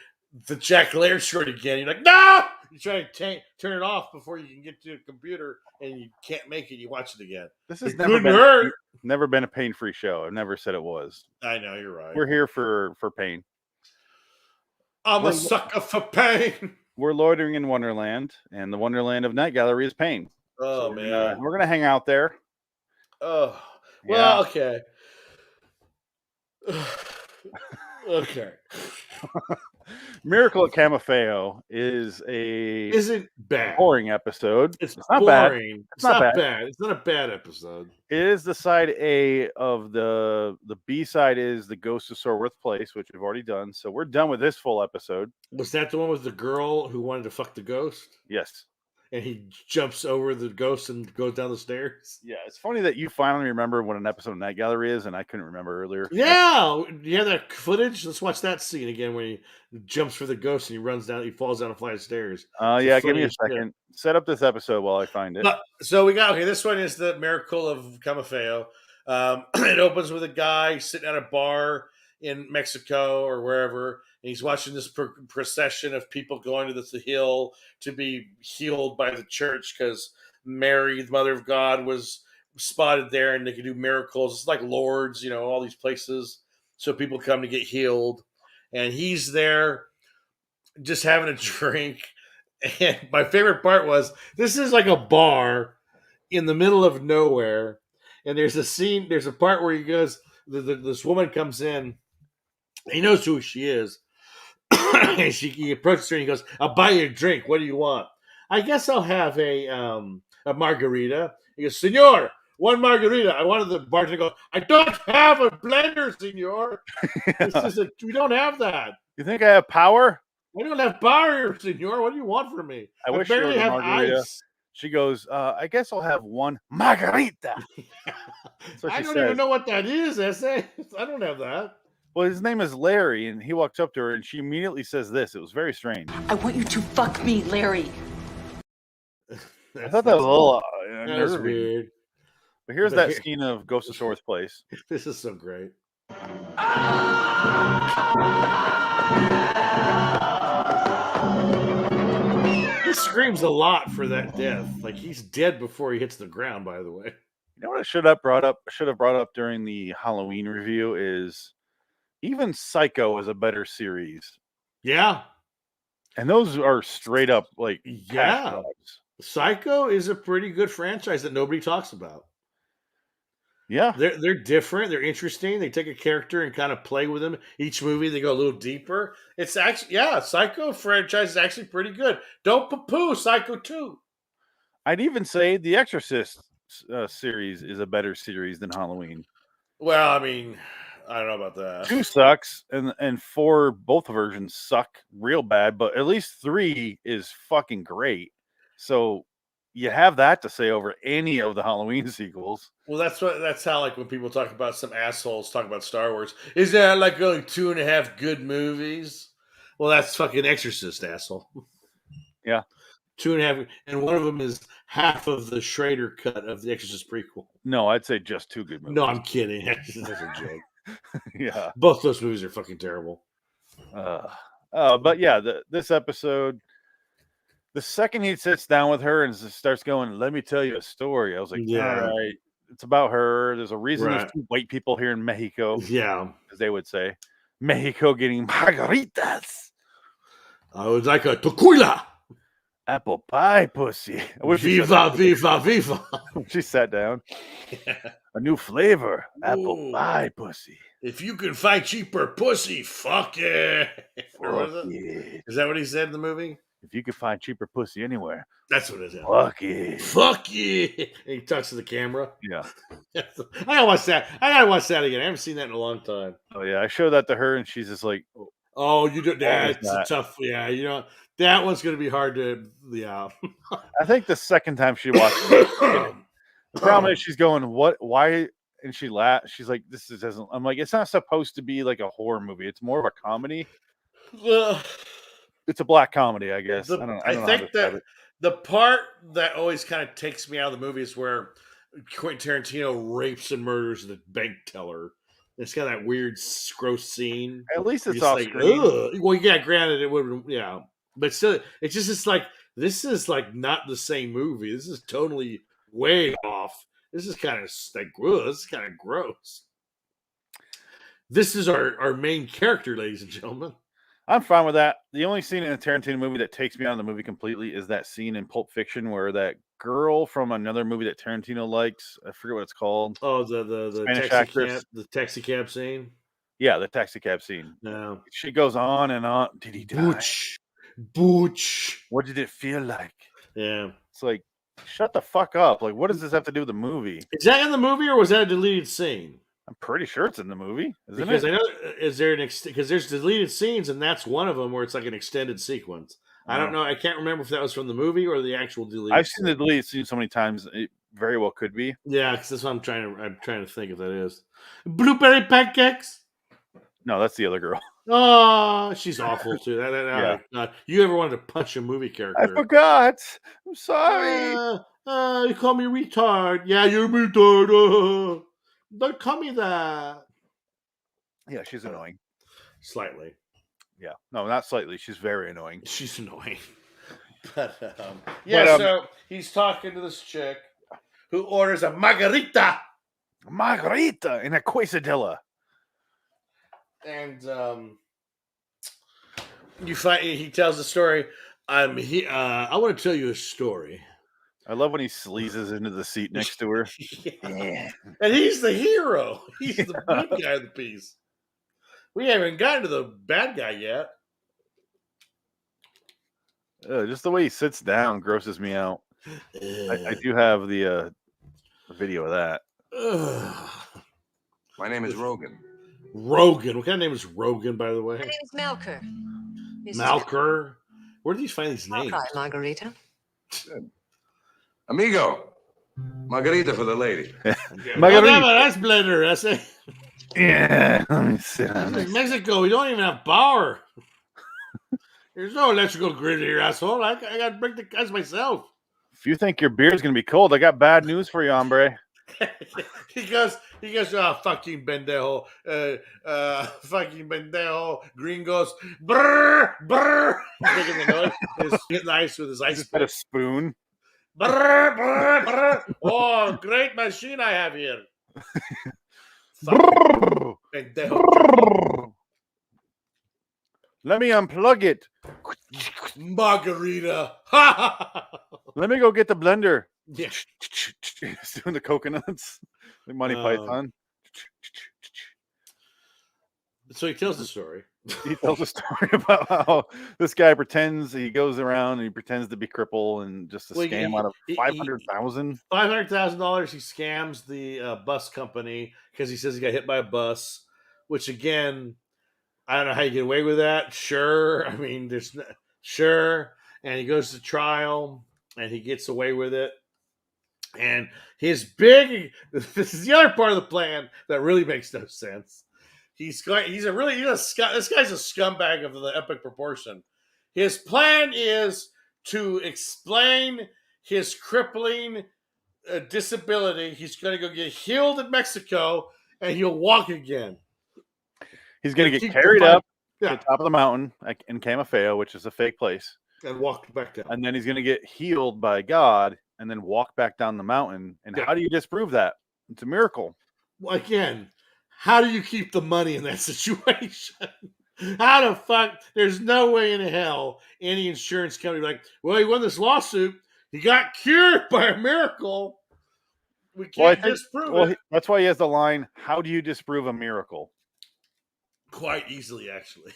the Jack Laird short again. You're like, no! You try to turn it off before you can get to the computer, and you can't make it. You watch it again. This has never been a pain-free show. I've never said it was. I know, you're right. We're here for pain. I'm a sucker for pain. We're loitering in Wonderland, and the Wonderland of Night Gallery is pain. Oh, so man. We're going to hang out there. Oh, well, okay. Okay. Miracle at Camafeo isn't bad. Boring episode. It's not boring. Bad. It's not bad. It's not a bad episode. It is the side A of the B side is the Ghost of Sorworth Place, which we've already done. So we're done with this full episode. Was that the one with the girl who wanted to fuck the ghost? Yes. And he jumps over the ghost and goes down the stairs. Yeah, it's funny that you finally remember what an episode of Night Gallery is, and I couldn't remember earlier. Yeah, you have that footage? Let's watch that scene again when he jumps for the ghost and he falls down a flight of stairs. Yeah, give me a second. Set up this episode while I find it. So we got, this one is the Miracle of Camafeo. It opens with a guy sitting at a bar in Mexico or wherever, and he's watching this procession of people going to the hill to be healed by the church because Mary, the Mother of God, was spotted there, and they could do miracles. It's like Lourdes, all these places. So people come to get healed, and he's there just having a drink. And my favorite part was, this is like a bar in the middle of nowhere, and there's a part where he goes, this woman comes in. He knows who she is. And he approaches her and he goes, I'll buy you a drink. What do you want? I guess I'll have a margarita. He goes, Senor, 1 margarita. I wanted the bartender to go, I don't have a blender, senor. We don't have that. You think I have power? I don't have power, senor. What do you want from me? I wish barely you have margarita. ice. She goes, I guess I'll have 1 margarita. I don't even know what that is, I don't have that. Well, his name is Larry, and he walks up to her, and she immediately says this. It was very strange. I want you to fuck me, Larry. I thought that was a little that was weird. But here's that scene of Ghost of Sorworth Place. This is so great. He screams a lot for that death. Like, he's dead before he hits the ground, by the way. You know what I should have brought up during the Halloween review is even Psycho is a better series. Yeah. And those are straight up Psycho is a pretty good franchise that nobody talks about. Yeah. They're different. They're interesting. They take a character and kind of play with them. Each movie, they go a little deeper. It's actually, Psycho franchise is actually pretty good. Don't poo-poo Psycho 2. I'd even say the Exorcist series is a better series than Halloween. Well, I mean, I don't know about that. 2 sucks, and 4, both versions suck real bad, but at least 3 is fucking great. So you have that to say over any of the Halloween sequels. Well, that's how, like, when people talk about, some assholes talk about Star Wars, is that like only 2.5 good movies? Well, that's fucking Exorcist, asshole. Yeah. 2.5, and one of them is half of the Schrader cut of the Exorcist prequel. No, I'd say just 2 good movies. No, I'm kidding. That's a joke. Yeah. Both those movies are fucking terrible. But yeah, this episode, the second he sits down with her and starts going, let me tell you a story. I was like, Yeah. all right, it's about her. There's a reason Right. there's 2 white people here in Mexico. Yeah. As they would say. Mexico getting margaritas. I would like a tequila. Apple pie pussy. Viva, viva, viva. She sat down. A new flavor. Apple pie pussy. If you can find cheaper pussy, fuck yeah. Fuck yeah. Is that what he said in the movie? If you can find cheaper pussy anywhere. That's what it is. Fuck yeah. Fuck yeah. And he talks to the camera. Yeah. I gotta watch that. I gotta watch that again. I haven't seen that in a long time. Oh yeah. I showed that to her and she's just like, oh, you do that. It's that? a tough. Yeah, you know that one's gonna be hard to. Yeah. I think the second time she watched it, the problem is she's going, what? Why? And she laughs. She's like, this doesn't. I'm like, it's not supposed to be like a horror movie. It's more of a comedy. It's a black comedy, I guess. I think that the part that always kind of takes me out of the movie is where Quentin Tarantino rapes and murders the bank teller. It's got that weird, gross scene. At least it's You're off just screen. Ugh. Well, yeah, granted, it would, yeah, but still, it's like this is like not the same movie. This is totally way off. This is kind of like, ugh, this is kind of gross. This is our main character, ladies and gentlemen. I'm fine with that. The only scene in a Tarantino movie that takes me out of the movie completely is that scene in Pulp Fiction where that girl from another movie that Tarantino likes, I forget what it's called. Oh, the Spanish taxi actress. cab, the taxi cab scene. Yeah, the taxi cab scene. No. She goes on and on. Did he die? Butch. What did it feel like? Yeah. It's like, shut the fuck up. Like, what does this have to do with the movie? Is that in the movie or was that a deleted scene? I'm pretty sure it's in the movie, isn't Because it? I know is there because there's deleted scenes and that's one of them where it's like an extended sequence. I don't know. I can't remember if that was from the movie or the actual deleted. I've seen the deleted scene so many times. It very well could be. Yeah, because that's what I'm trying to think if that is. Blueberry pancakes. No, that's the other girl. Oh, she's awful too. Yeah. You ever wanted to punch a movie character? I forgot. I'm sorry. You call me retard. Yeah, you're retard. Don't call me that. Yeah, she's annoying. Slightly. Yeah. No, not slightly. She's very annoying. She's annoying. So he's talking to this chick who orders a margarita. Margarita and a quesadilla. And he tells the story. I want to tell you a story. I love when he sleazes into the seat next to her. Yeah. And he's the hero. He's the good guy of the piece. We haven't gotten to the bad guy yet. Just the way he sits down grosses me out. I do have the video of that. My name is Rogan. Rogan. What kind of name is Rogan, by the way? My name is Malker. Malker? Where do you find these names? Okay, Margarita. Amigo. Margarita for the lady. Margarita. That's blender. That's it. Yeah. Let me sit on In Mexico, we don't even have power. There's no electrical grid here, asshole. I got to break the guys myself. If you think your beer is going to be cold, I got bad news for you, hombre. He goes, oh, fucking pendejo. Fucking pendejo. Gringos. Brr, brr. He's making the noise. He's getting the ice with his ice. Just a spoon. Brr, brr, brr. Oh, great machine I have here. Pendejo. Let me unplug it. Margarita. Let me go get the blender. Yeah. He's doing the coconuts. Monty Python. So he tells the story. He tells a story about how this guy pretends he goes around and he pretends to be crippled and just a scam out of $500,000. $500,000. He scams the bus company because he says he got hit by a bus. Which again, I don't know how you get away with that. Sure, I mean, sure, and he goes to trial and he gets away with it. And his big, this is the other part of the plan that really makes no sense. This guy's a scumbag of the epic proportion. His plan is to explain his crippling disability. He's going to go get healed in Mexico, and he'll walk again. He's going to get carried up to the top of the mountain in Camafeo, which is a fake place, and walk back down. And then he's going to get healed by God, and then walk back down the mountain. And how do you disprove that? It's a miracle. Well, again, how do you keep the money in that situation? How the fuck? There's no way in hell any insurance company like, well, he won this lawsuit. He got cured by a miracle. We can't disprove it. That's why he has the line, how do you disprove a miracle? Quite easily, actually.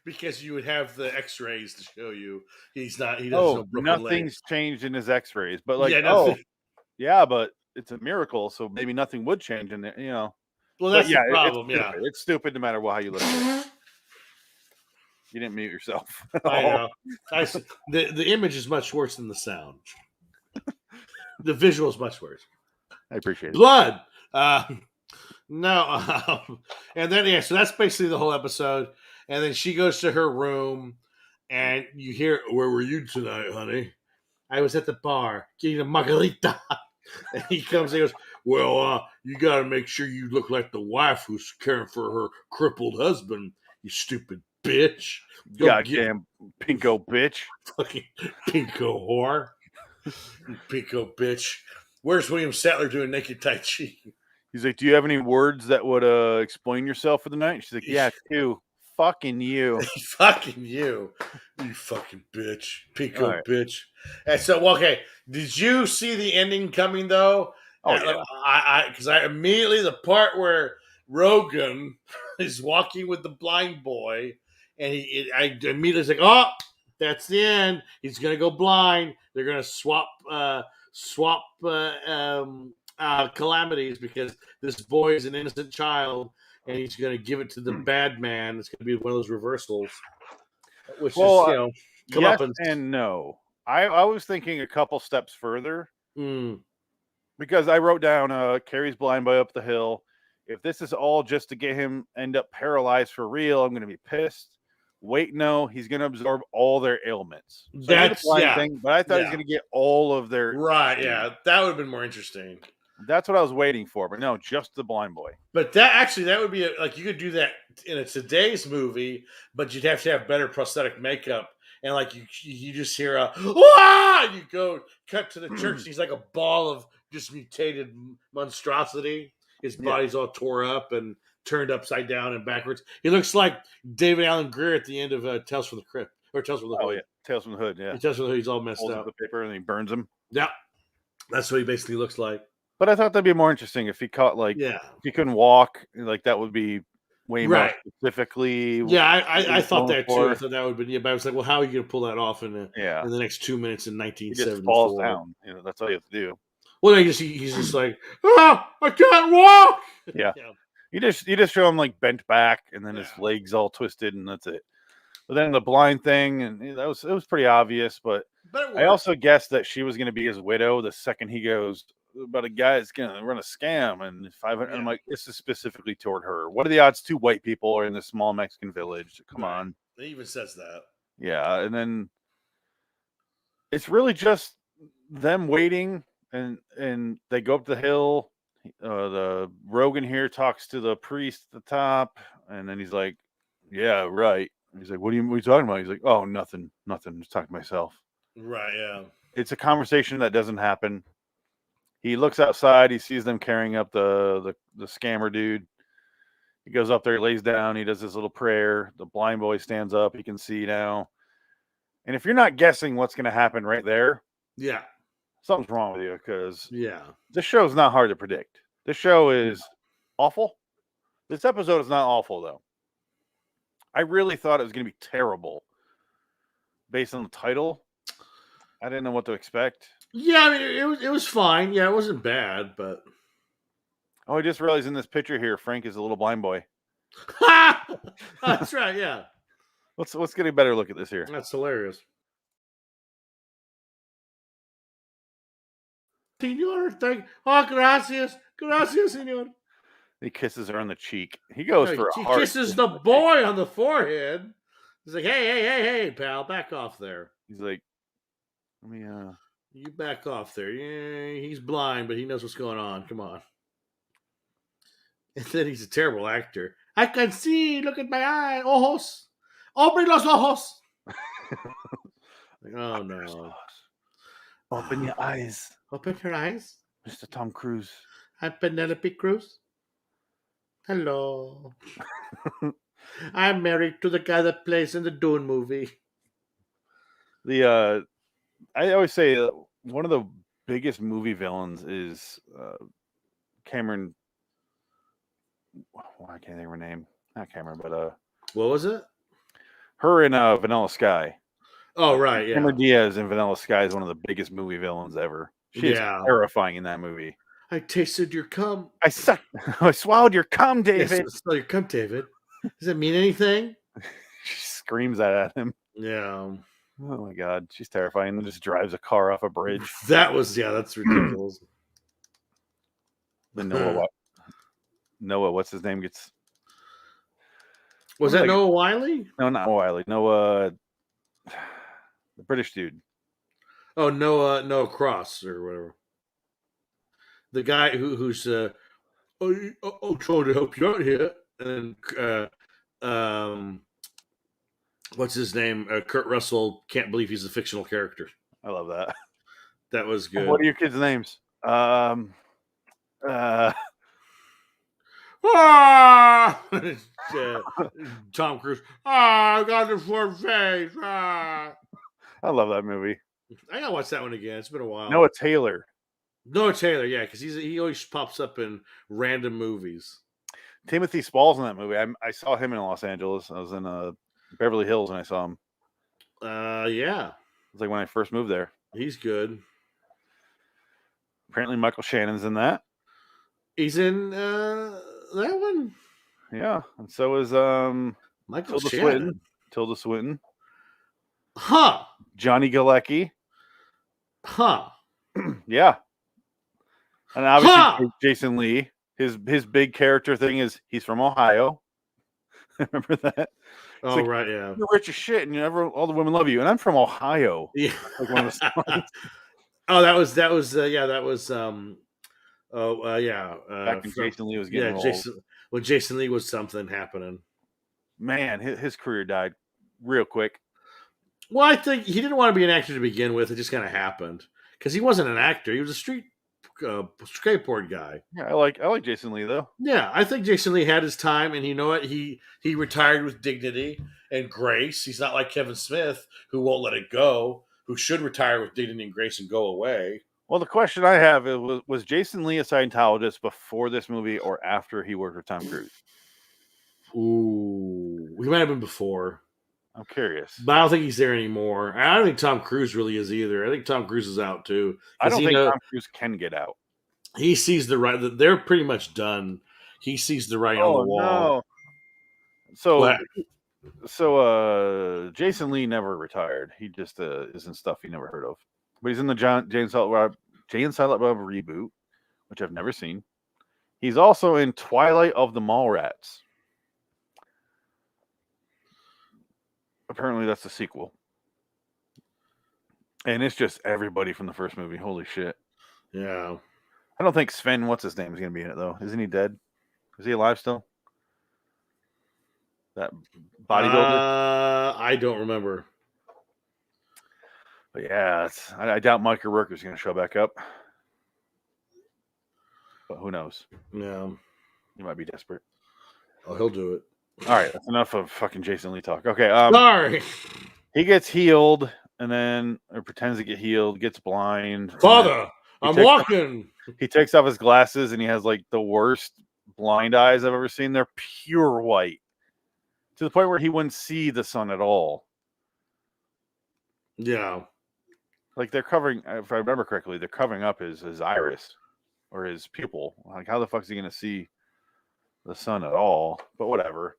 Because you would have the x-rays to show you he's not, he doesn't know broken nothing's changed in his x-rays. But but it's a miracle, so maybe nothing would change in there, you know. Well, that's the problem, It's stupid no matter how you look at it. You didn't mute yourself. I know. The image is much worse than the sound. The visual is much worse. I appreciate it. Blood! No. And then, so that's basically the whole episode. And then she goes to her room, and you hear, where were you tonight, honey? I was at the bar getting a margarita. And he comes and he goes, well, you got to make sure you look like the wife who's caring for her crippled husband, you stupid bitch. Goddamn pinko bitch. Fucking pinko whore. Pinko bitch. Where's William Sattler doing naked Tai Chi? He's like, do you have any words that would explain yourself for the night? She's like, yeah, two. Fucking you. Fucking you. You fucking bitch. Pinko bitch. And so, okay, did you see the ending coming, though? Oh, yeah. Because I immediately, the part where Rogan is walking with the blind boy, and I immediately was like, oh, that's the end. He's going to go blind. They're going to swap calamities because this boy is an innocent child, and he's going to give it to the bad man. It's going to be one of those reversals, which is, yes and no. I was thinking a couple steps further because I wrote down Carrie's blind boy up the hill. If this is all just to get him end up paralyzed for real, I'm going to be pissed. Wait, no, he's going to absorb all their ailments. So that's thing, but I thought he was going to get all of their that would have been more interesting. That's what I was waiting for, but no, just the blind boy. But that would be you could do that in today's movie, but you'd have to have better prosthetic makeup, and like you just hear a "Wah!" You go cut to the church. He's like a ball of just mutated monstrosity. His body's all tore up and turned upside down and backwards. He looks like David Alan Grier at the end of Tales from the Crypt or Tales from the Hood. Oh yeah, Tales from the Hood. Yeah, Tales from the Hood. He's all messed up. The paper and he burns him. Yeah, that's what he basically looks like. But I thought that'd be more interesting if he caught if he couldn't walk, like that would be way more specifically. Yeah, I thought that too. I thought that would be. But I was like, well, how are you going to pull that off in the next 2 minutes in 1974? He just falls down. That's all you have to do. Well, he's just like, I can't walk. Yeah. You just show him like bent back, and then his legs all twisted, and that's it. But then the blind thing, and it was pretty obvious. But I also guessed that she was going to be his widow the second he goes. But a guy is going to run a scam, and 500. I'm like, this is specifically toward her. What are the odds 2 white people are in this small Mexican village? Come on. It even says that. Yeah, and then it's really just them waiting, and they go up the hill. The Rogan here talks to the priest at the top, and then he's like, "Yeah, right." And he's like, "What are you talking about?" He's like, "Oh, nothing. Just talking to myself." Right. Yeah. It's a conversation that doesn't happen. He looks outside. He sees them carrying up the scammer dude. He goes up there, lays down. He does his little prayer. The blind boy stands up. He can see now. And if you're not guessing what's going to happen right there, something's wrong with you because the show's not hard to predict. This show is awful. This episode is not awful, though. I really thought it was going to be terrible based on the title. I didn't know what to expect. Yeah, I mean, it was fine. Yeah, it wasn't bad, but... Oh, I just realized in this picture here, Frank is a little blind boy. That's right, yeah. Let's get a better look at this here. That's hilarious. Senor, gracias, senor. He kisses her on the cheek. He goes for a He heart. kisses the boy on the forehead. He's like, hey, pal, back off there. He's like, let me, You back off there. Yeah, he's blind, but he knows what's going on. Come on. And then he's a terrible actor. I can see. Look at my eye. Ojos. Open los ojos. Like, oh, no. Open your eyes. Open your eyes. Mr. Tom Cruise. I'm Penelope Cruz. Hello. I'm married to the guy that plays in the Dune movie. I always say one of the biggest movie villains is Cameron. Well, I can't think of her name. Not Cameron, but what was it? Her in Vanilla Sky. Oh, right, yeah. Cameron Diaz in Vanilla Sky is one of the biggest movie villains ever. She's terrifying in that movie. I tasted your cum. I swallowed your cum, David. Yes, I swallowed your cum, David. Does it mean anything? She screams that at him. Yeah. Oh my god, she's terrifying. And just drives a car off a bridge. That's ridiculous. Then Noah, what's his name? Was that Noah Wiley? No, not Wiley. Noah, the British dude. Oh, Noah Cross or whatever. The guy who's trying to help you out here, and what's his name? Kurt Russell can't believe he's a fictional character. I love that. That was good. What are your kids' names? Tom Cruise. I got the four face. I love that movie. I gotta watch that one again. It's been a while. Noah Taylor, yeah, because he always pops up in random movies. Timothy Spall's in that movie. I saw him in Los Angeles. I was in Beverly Hills and I saw him. Yeah. It was like when I first moved there. He's good. Apparently Michael Shannon's in that. He's in that one. Yeah, and so is Michael Shannon. Tilda Swinton. Huh. Johnny Galecki. Huh. Yeah. And obviously Jason Lee. His big character thing is he's from Ohio. Remember that? It's like, right, yeah. You're rich as shit, and all the women love you. And I'm from Ohio. Yeah. Like one of the songs. Oh, that was Back when Jason Lee was getting old. When Jason Lee was something happening. Man, his career died real quick. Well, I think he didn't want to be an actor to begin with. It just kind of happened because he wasn't an actor. He was a street skateboard guy. Yeah, I like Jason Lee though. Yeah, I think Jason Lee had his time, and you know what? He retired with dignity and grace. He's not like Kevin Smith, who won't let it go, who should retire with dignity and grace and go away. Well, the question I have is, was Jason Lee a Scientologist before this movie or after he worked with Tom Cruise? Ooh, he might have been before. I'm curious. But I don't think he's there anymore. I don't think Tom Cruise really is either. I think Tom Cruise is out too. I don't think Tom Cruise can get out. He sees the right. They're pretty much done. He sees the writing on the wall. No. So Jason Lee never retired. He just is in stuff he never heard of. But he's in the Jay and Silent Bob reboot, which I've never seen. He's also in Twilight of the Mallrats. Apparently that's the sequel. And it's just everybody from the first movie. Holy shit. Yeah. I don't think Sven, what's his name, is going to be in it, though. Isn't he dead? Is he alive still? That bodybuilder? I don't remember. But yeah, I doubt Mike O'Rourke is going to show back up. But who knows? Yeah. He might be desperate. Oh, he'll do it. All right, that's enough of fucking Jason Lee talk. Okay. Sorry. He gets healed, and then or pretends to get healed, gets blind. Father, I'm walking. He takes off his glasses and he has like the worst blind eyes I've ever seen. They're pure white to the point where he wouldn't see the sun at all. Yeah. Like they're covering, if I remember correctly, they're covering up his iris or his pupil. Like how the fuck is he going to see the sun at all? But whatever.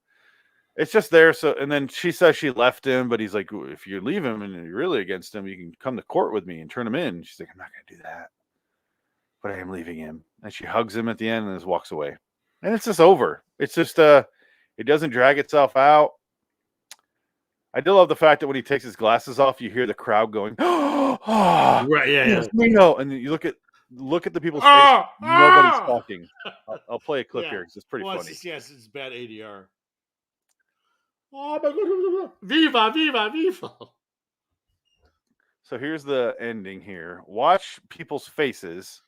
It's just there. So, and then she says she left him, but he's like, if you leave him and you're really against him, you can come to court with me and turn him in. She's like, I'm not going to do that, but I am leaving him. And she hugs him at the end and just walks away. And it's just over. It's just, it doesn't drag itself out. I do love the fact that when he takes his glasses off, you hear the crowd going, oh, right, yeah, yes, yeah. no. And you look at the people's face. Nobody's talking. I'll play a clip here because it's pretty funny. Yes, it's bad ADR. Oh my God! Viva, viva, viva! So here's the ending here. Watch people's faces.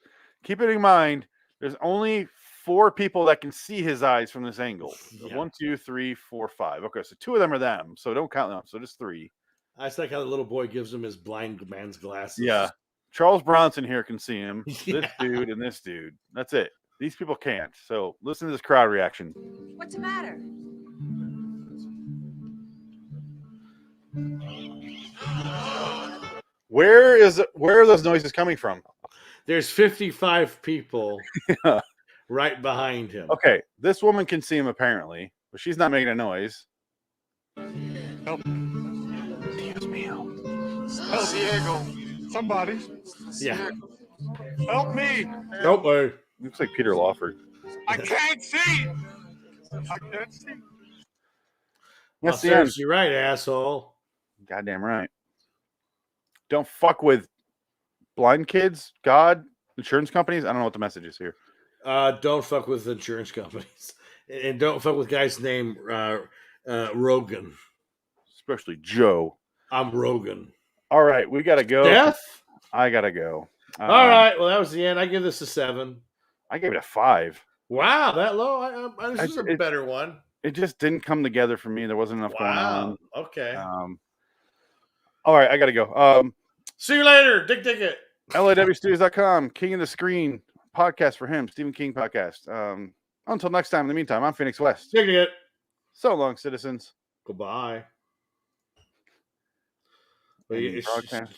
Keep it in mind, there's only 4 people that can see his eyes from this angle. Yeah. 1, 2, 3, 4, 5. Okay, so 2 of them are them. So don't count them. So just 3. I just like how the little boy gives him his blind man's glasses. Yeah. Charles Bronson here can see him. Yeah. This dude and this dude. That's it. These people can't. So listen to this crowd reaction. What's the matter? Where are those noises coming from? There's 55 people right behind him. Okay, this woman can see him apparently, but she's not making a noise. Help. Dios mío. Help, Diego. Somebody. Yeah. Help me. Help me. Looks like Peter Lawford. I can't see. I can't see. That's the end. You're right, asshole. Goddamn right. Don't fuck with blind kids, God, insurance companies. I don't know what the message is here. Don't fuck with insurance companies. And don't fuck with guys named Rogan. Especially Joe. I'm Rogan. All right, we got to go. Death? I got to go. All right, well, that was the end. I give this a 7. I gave it a 5. Wow, that low? This is a better one. It just didn't come together for me. There wasn't enough going on. Okay. All right, I got to go. See you later. Dick it. LIWstudios.com, King of the Screen podcast for him, Stephen King podcast. Until next time, in the meantime, I'm Phoenix West. Dick it. So long, citizens. Goodbye. She said